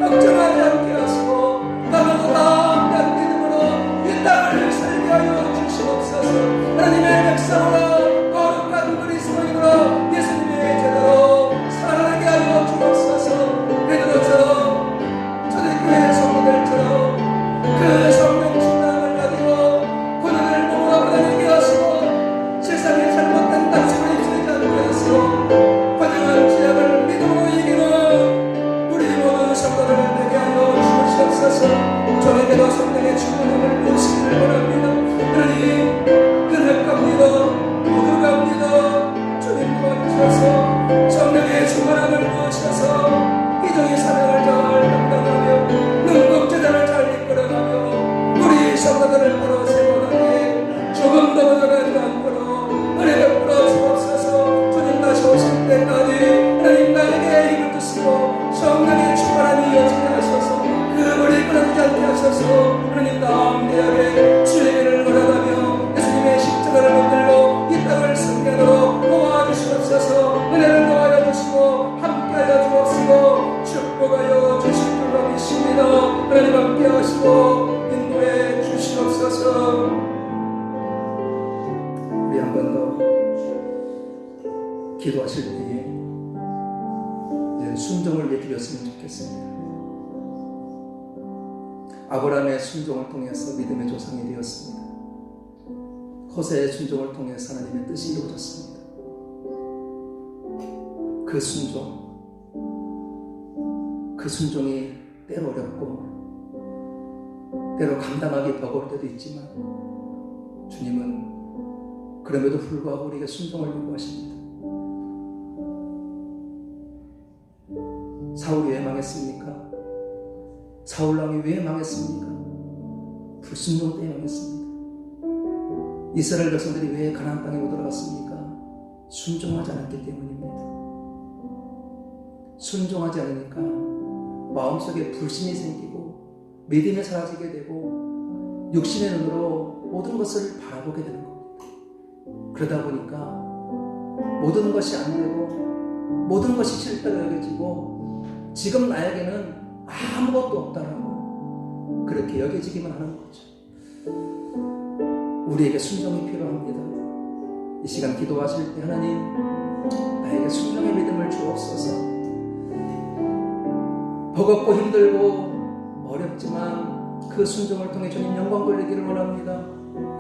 걱정하지 않게 하시고 나도 담대한 믿음으로 이 땅을 살게 하여 주시옵소서. 하나님의 백성으로 거룩한 그리스도인으로 예수님의 제자로 살아가게 하여 주옵소서. 베드로처럼 초대교회 성도들처럼 그 성령 충만함을 가지고 고난을 모아 받아내게 하시고 세상에 잘못된 낙심을 입히지 않게 하시고 관영한 죄악을 믿음으로 이기는 우리 모든 성도를 되게 하여 주시옵소서. 저에게도 성령의 충만함을 부으시기를 원합니다. 하나님, 연약합니다. 부족합니다. 주님 도와주셔서 성령의 충만함을 부으셔서 이종의 사명을 잘 감당하며 능곡제단을 잘 이끌어가며 우리 성도들을 바로 세워가기에 조금 더 부족하지 않도록 은혜를 풀어 주옵소서. 주님 다시 오실 때까지 하나님 나에게 힘을 주시고 성령의 충만함이 이어지게 하셔서 그 물이 끊어지지 않게 하셔서 하나님 담대하게 주의 길을 걸어가며 예수님의 십자가를 붙들고 이 땅을 승리하도록 도와주시옵소서. 은혜를 더하여 주시고 함께하여 주옵시고 축복하여 주실 줄로 믿습니다. 하나님 함께하시고 인도해 주시옵소서. 우리 한 번 더 기도하실 때에 이제 순종을 드렸으면 좋겠습니다. 아브라함의 순종을 통해서 믿음의 조상이 되었습니다. 호세의 순종을 통해서 하나님의 뜻이 이루어졌습니다. 그 순종이 때로 어렵고 때로 감당하기 버거울 때도 있지만 주님은 그럼에도 불구하고 우리에게 순종을 요구하십니다. 사울이 왜 망했습니까? 사울왕이 왜 망했습니까? 불순종 때문에 망했습니다. 이스라엘 백성들이 왜 가나안 땅에 못 들어갔습니까? 순종하지 않았기 때문입니다. 순종하지 않으니까 마음속에 불신이 생기고 믿음이 사라지게 되고 육신의 눈으로 모든 것을 바라보게 되는 겁니다. 그러다 보니까 모든 것이 안 되고 모든 것이 실패로 여겨지고 지금 나에게는 아무것도 없다라고 그렇게 여겨지기만 하는 거죠. 우리에게 순종이 필요합니다. 이 시간 기도하실 때 하나님, 나에게 순종의 믿음을 주옵소서. 버겁고 힘들고 어렵지만 그 순종을 통해 주님 영광 돌리기를 원합니다.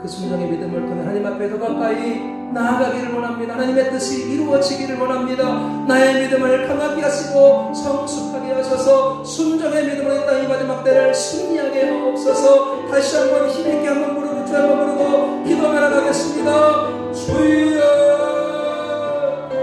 그 순종의 믿음을 통해 하나님 앞에 더 가까이 나아가기를 원합니다. 하나님의 뜻이 이루어지기를 원합니다. 나의 믿음을 강하게 하시고 성숙하게 하셔서 순종의 믿음으로 이 땅 이 마지막 때를 승리 주옵소서. 다시 한번 힘있게 한번 부르고 주 한번 부르고 기도하며 나가겠습니다. 주여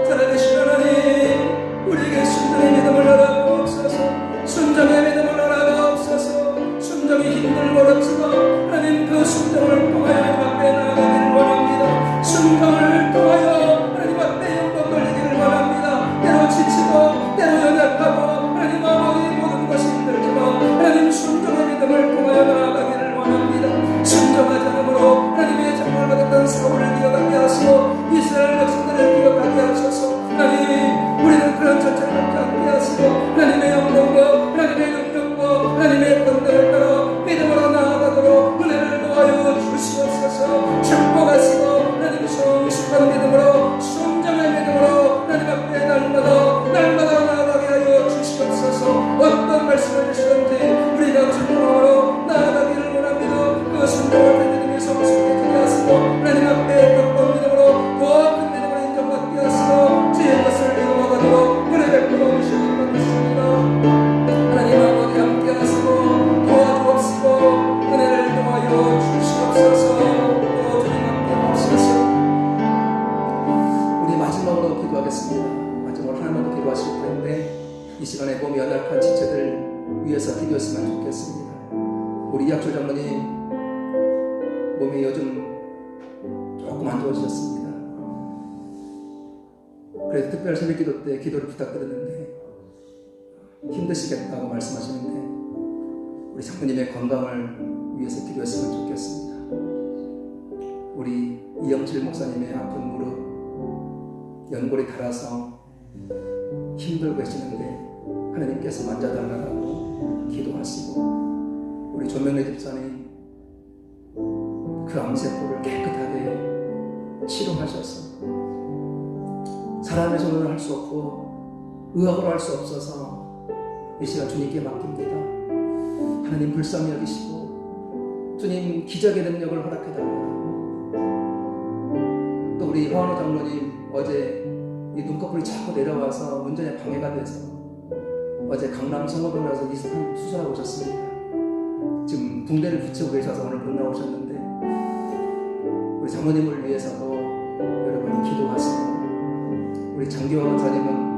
살아계신 하나님, 우리에게 순종의 믿음을 허락하옵소서. 순종의 믿음을 허락하옵소서. 순종이 힘들고 어렵지만 하나님 그 순종을 통하여 하나님 앞에 나아가기를 원합니다. 순종을 통하여 하나님 앞에 영광 돌리기를 원합니다. 때로 지치고 때로 연약하고 하나님 아버지 모든 것이 힘들지만 하나님 순종의 믿음을 통하여 나아가기를 원합니다. 순종하지 않으므로 하나님의 장을 받았던 사울을 기억하게 하시고 이스라엘 백성들을 기억하게 하셔서 하나님 우리는 그런 절차를 받지 않게 하시고 하나님의 영광과 하나님의 능력과 하나님의 권능을 따라 믿음으로 나아가도록 은혜를 도와여 주시옵소서. 축복하시고 하나님 성숙한 믿음으로 순종의 믿음으로 하나님 앞에 날마다 나아가게 하여 주시옵소서. 어떤 말씀을 주시든지 우리가 순종으로 나아가기를 원합니다. 그 순종을 믿음이 성숙해지게 하시고 하나님 앞에 가까운 믿음으로 더 큰 믿음으로 인정받게 하시고 주의 것을 이루어가도록 은혜 베풀어 주시기 바랍니다. 하나님 아버지 함께 하시고 도와주옵시고 은혜를 도와여 주시옵소서. 주님 함께 하옵소서. 우리 마지막으로 기도하겠습니다. 마지막으로 하나님도 기도하실 텐데 이 시간에 몸이 연약한 지체들 위해서 기도했으면 좋겠습니다. 우리 이학조 장로님 몸이 요즘 조금 안 좋아지셨습니다. 그래서 특별 새벽 기도 때 기도를 부탁드렸는데 힘드시겠다고 말씀하시는데 우리 장로님의 건강을 위해서 기도했으면 좋겠습니다. 우리 이영칠 목사님의 아픈 무릎 연골이 닳아서 힘들고 계시는데 하나님께서 만져달라고 기도하시고 우리 조명래 집사님 그 암세포를 깨끗하게 치료하셔서 사람의 손으로 할 수 없고 의학으로 할 수 없어서 이 시간 주님께 맡깁니다. 하나님 불쌍히 여기시고 주님 기적의 능력을 허락해달라고. 또 우리 화원호 장로님 어제 이 눈꺼풀이 자꾸 내려와서 운전에 방해가 돼서 어제 강남 성모병원에서 수술하고 오셨습니다. 지금 붕대를 붙이고 계셔서 오늘 못 나오셨는데 우리 장로님을 위해서도 여러분 기도하시고 우리 장기화 원사님은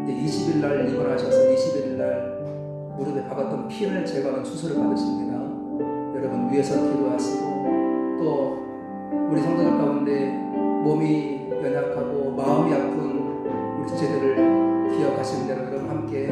20일 날 입원하셔서 21일 날 무릎에 박았던 피를 제거하는 수술을 받으십니다. 여러분 위해서 기도하시고 또 우리 성도들 가운데 몸이 연약하고 마음이 아픈 우리 지체들을 기억하시는 대로 여러분 함께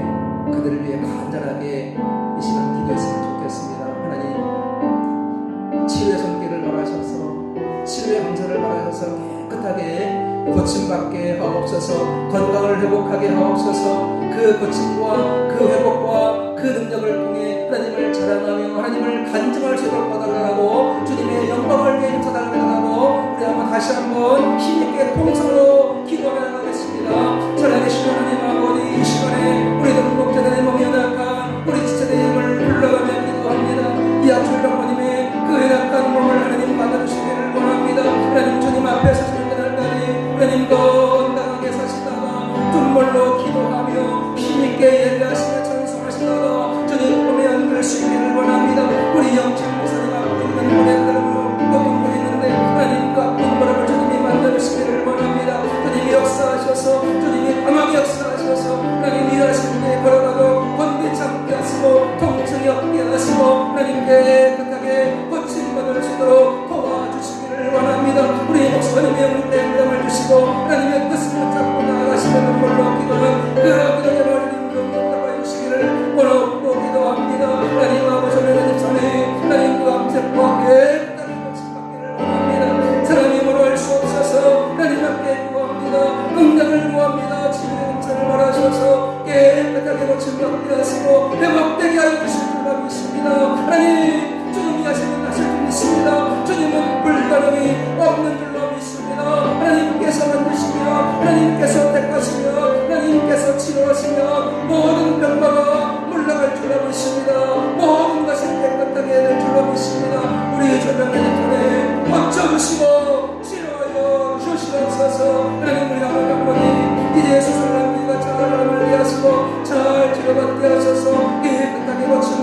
그들을 위해 간절하게 이 시간 기도했으면 좋겠습니다. 하나님 치유의 손길을 바라셔서 치유의 감사를 바라셔서 깨끗하게 고침받게 하옵소서. 건강을 회복하게 하옵소서. 그 고침과 그 회복과 그 능력을 통해 하나님을 자랑하며 하나님을 간증할 수 있도록 받아달라고 주님의 영광을 위해 힘써달라고 우리 한번 다시 한번 힘있게 통성으로 기도하며 나가겠습니다. 살아계신 하나님 아버지 이 시간에 우리 등록자들의 몸이 연약한 우리 지체들의 힘을 불러가며 기도합니다. 이 아주 장모님의 그 연약한 몸을 하나님 받아주시기를 원합니다. 하나님 주님 앞에 서시는 그날까지 하나님 건강하게 사시다가 눈물로 기도하며 힘있게 예배하시며 찬송하시다가 주님 몸에 안길 수 있기를 원합니다. 우리 영칠 목사님 앞에 있는 몸에 고통도 있는데 하나님 그 아픈 무릎을 주님이 만져주시기를 원합니다. 주님이 역사하셔서 주님이 강하게 역사하셔서 하나님 일하시는 데 걸어가도 번개치 않게 하시고 통증이 없게 하시고 하나님께 깨끗하게 고침받을 수 있도록 도와주시기를 원합니다. 우리 목사님의 은혜를 주시고 하나님의 뜻을 붙잡고 나아가시는 눈물로 기도는 그 기도의 말을 용납하여 주시기를 원하고 기도합니다. 하나님 아버지 하나님 집사님 하나님 그 암세포와 깨끗하게 고침받기를 원합니다. 사람이 뭐로 할 수 없어서 하나님 앞에 구합니다. 응답을 구합니다. 치유의 은사를 바라셔서 깨끗하게 고침받게 하시고 회복되게 하여 주실 줄 믿습니다. 하나님 주님이 하시는 줄 믿습니다. 주님은 불가능이 없는 줄로 믿습니다. 하나님께서 만드시며 하나님께서 택하시며 하나님께서 치료하시며 모든 병마가 물러갈 줄로 믿습니다. 모든 것이 깨끗하게 될 줄로 믿습니다. 우리 조명의 편에 고쳐주시고 치료하여 주시옵소서. 하나님 우리 아버지 이제 수술한 우리가 잘 관리하시고 잘 치료받게 하셔서 깨끗하게 고쳐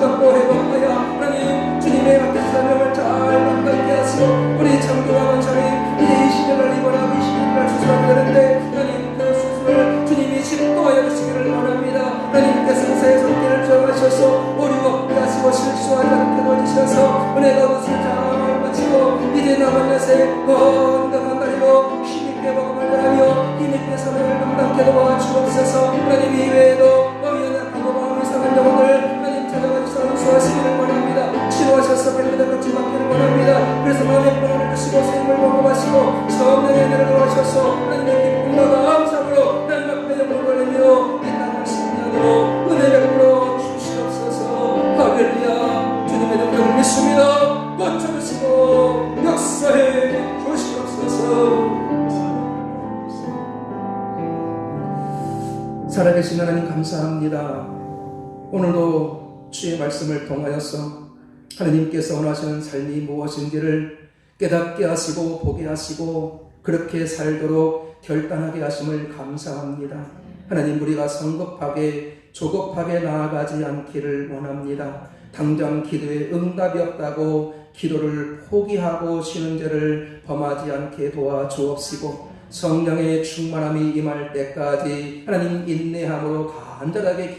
실수하지 않게 도와주셔서 은혜가 옷을 잘 마치고 이제 남은 여세 건강한 날이로 힘있게 복음을 전하며 힘있게 사명을 감당케 도와주옵소서. 하나님 이외에도 연약하고 마음이 상한 영혼을 하나님 찾아가 주셔서 수하시기를 원합니다. 치료하셔서 벨벳의 끝이 막기를 원합니다. 그래서 마음의 평안을 주시고 생명을 공급하시고 성령의 은혜를 도와주셔서 하나님의 기쁨과 감사함으로 하나님 앞에 영광을 돌리며 이 땅을 승리하도록 은혜 베풀어 주시옵소서. 할렐루야. 주님의 능력을 믿습니다. 고쳐주시고 역사해 주시옵소서. 살아계신 하나님 감사합니다. 오늘도 주의 말씀을 통하여서 하나님께서 원하시는 삶이 무엇인지를 깨닫게 하시고 보게 하시고 그렇게 살도록 결단하게 하심을 감사합니다. 하나님 우리가 성급하게 조급하게 나아가지 않기를 원합니다. 당장 기도에 응답이 없다고 기도를 포기하고 쉬는 죄를 범하지 않게 도와주옵시고 성령의 충만함이 임할 때까지 하나님 인내함으로 간절하게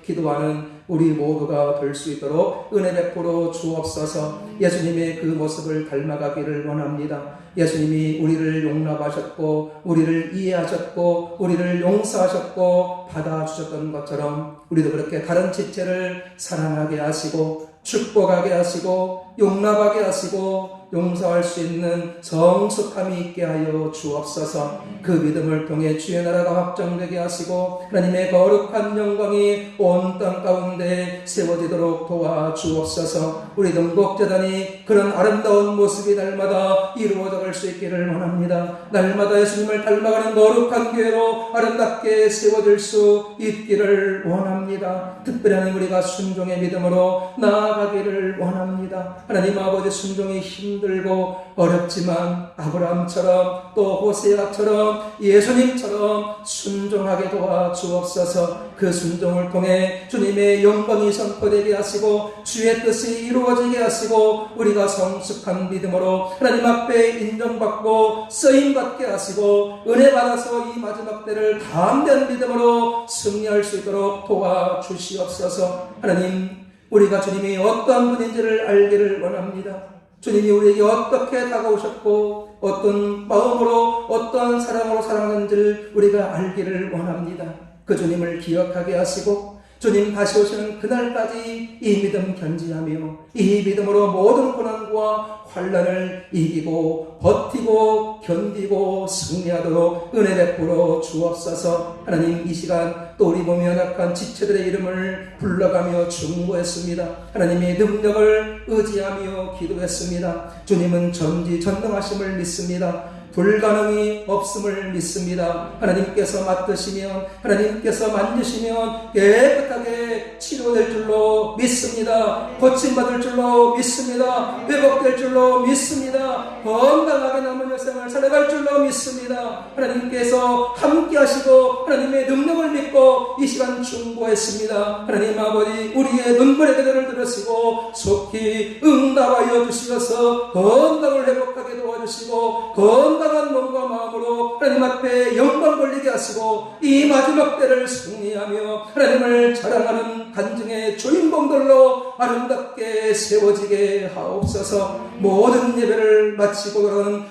기도하는 우리 모두가 될 수 있도록 은혜 베풀어 주옵소서. 예수님의 그 모습을 닮아가기를 원합니다. 예수님이 우리를 용납하셨고 우리를 이해하셨고 우리를 용서하셨고 받아주셨던 것처럼 우리도 그렇게 다른 지체를 사랑하게 하시고 축복하게 하시고 용납하게 하시고 용서할 수 있는 성숙함이 있게 하여 주옵소서. 그 믿음을 통해 주의 나라가 확정되게 하시고 하나님의 거룩한 영광이 온 땅 가운데 세워지도록 도와주옵소서. 우리 등곡재단이 그런 아름다운 모습이 날마다 이루어져 갈 수 있기를 원합니다. 날마다 예수님을 닮아가는 거룩한 교회로 아름답게 세워질 수 있기를 원합니다. 특별히 우리가 순종의 믿음으로 나아가기를 원합니다. 하나님 아버지 순종이 힘들고 어렵지만 아브라함처럼 또 호세아처럼 예수님처럼 순종하게 도와주옵소서. 그 순종을 통해 주님의 영광이 선포되게 하시고 주의 뜻이 이루어지게 하시고 우리가 성숙한 믿음으로 하나님 앞에 인정받고 쓰임받게 하시고 은혜 받아서 이 마지막 때를 담대한 믿음으로 승리할 수 있도록 도와주시옵소서. 하나님 우리가 주님이 어떠한 분인지를 알기를 원합니다. 주님이 우리에게 어떻게 다가오셨고 어떤 마음으로 어떤 사랑으로 사랑하는지를 우리가 알기를 원합니다. 그 주님을 기억하게 하시고 주님 다시 오시는 그날까지 이 믿음 견지하며 이 믿음으로 모든 고난과 환난을 이기고 버티고 견디고 승리하도록 은혜 베풀어 주옵소서. 하나님 이 시간 또 우리 몸이 연약한 지체들의 이름을 불러가며 중보했습니다. 하나님의 능력을 의지하며 기도했습니다. 주님은 전지전능하심을 믿습니다. 불가능이 없음을 믿습니다. 하나님께서 맡으시면 하나님께서 만지시면 깨끗하게 치료될 줄로 믿습니다. 고침받을 줄로 믿습니다. 회복될 줄로 믿습니다. 건강하게 남은 여생을 살아갈 줄로 믿습니다. 하나님께서 함께 하시고 하나님의 능력을 믿고 이 시간 중보했습니다. 하나님 아버지 우리의 눈물의 기도를 들으시고 속히 응답하여 주시어서 건강을 회복하게 도와주시고 건강한 몸과 마음으로 하나님 앞에 영광 돌리게 하시고 이 마지막 때를 승리하며 하나님을 자랑하는 간증의 주인공들로 아름답게 세워지게 하옵소서. 모든 예배를 마치고 그러는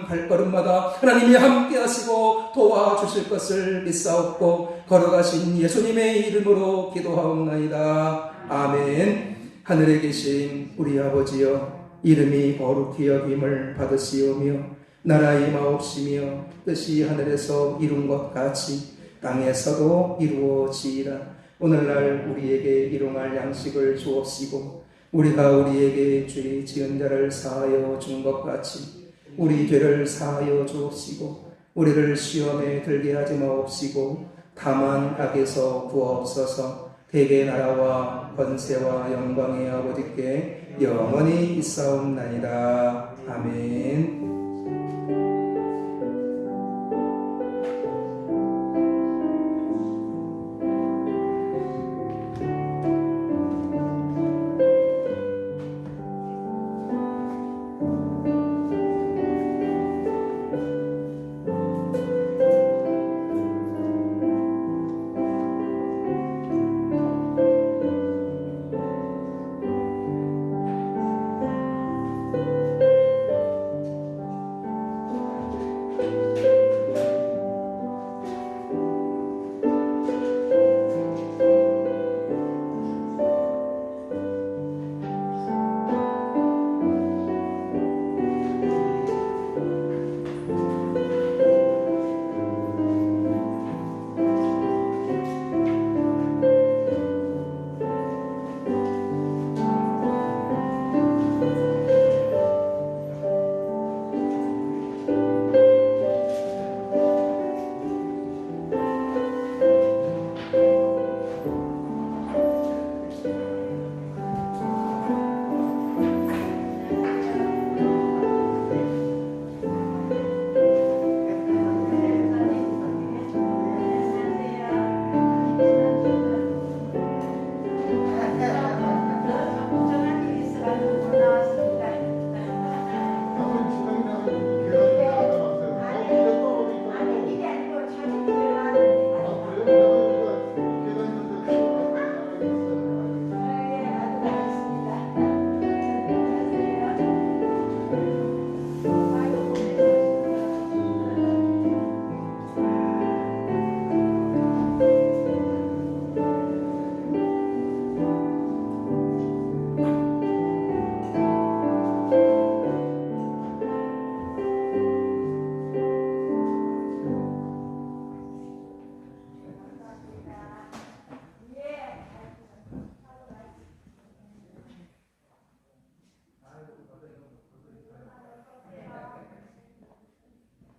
발걸음마다 하나님이 함께 하시고 도와주실 것을 믿사옵고 걸어가신 예수님의 이름으로 기도하옵나이다. 아멘. 하늘에 계신 우리 아버지여 이름이 거룩히 여김을 받으시오며 나라의 마옵시며 뜻이 하늘에서 이룬 것 같이 땅에서도 이루어지이다. 오늘날 우리에게 일용할 양식을 주옵시고 우리가 우리에게 죄 지은 자를 사하여 준 것 같이 우리 죄를 사하여 주옵시고 우리를 시험에 들게 하지 마옵시고 다만 악에서 구하옵소서. 대개 나라와 권세와 영광의 아버지께 영원히 있사옵나이다. 아멘.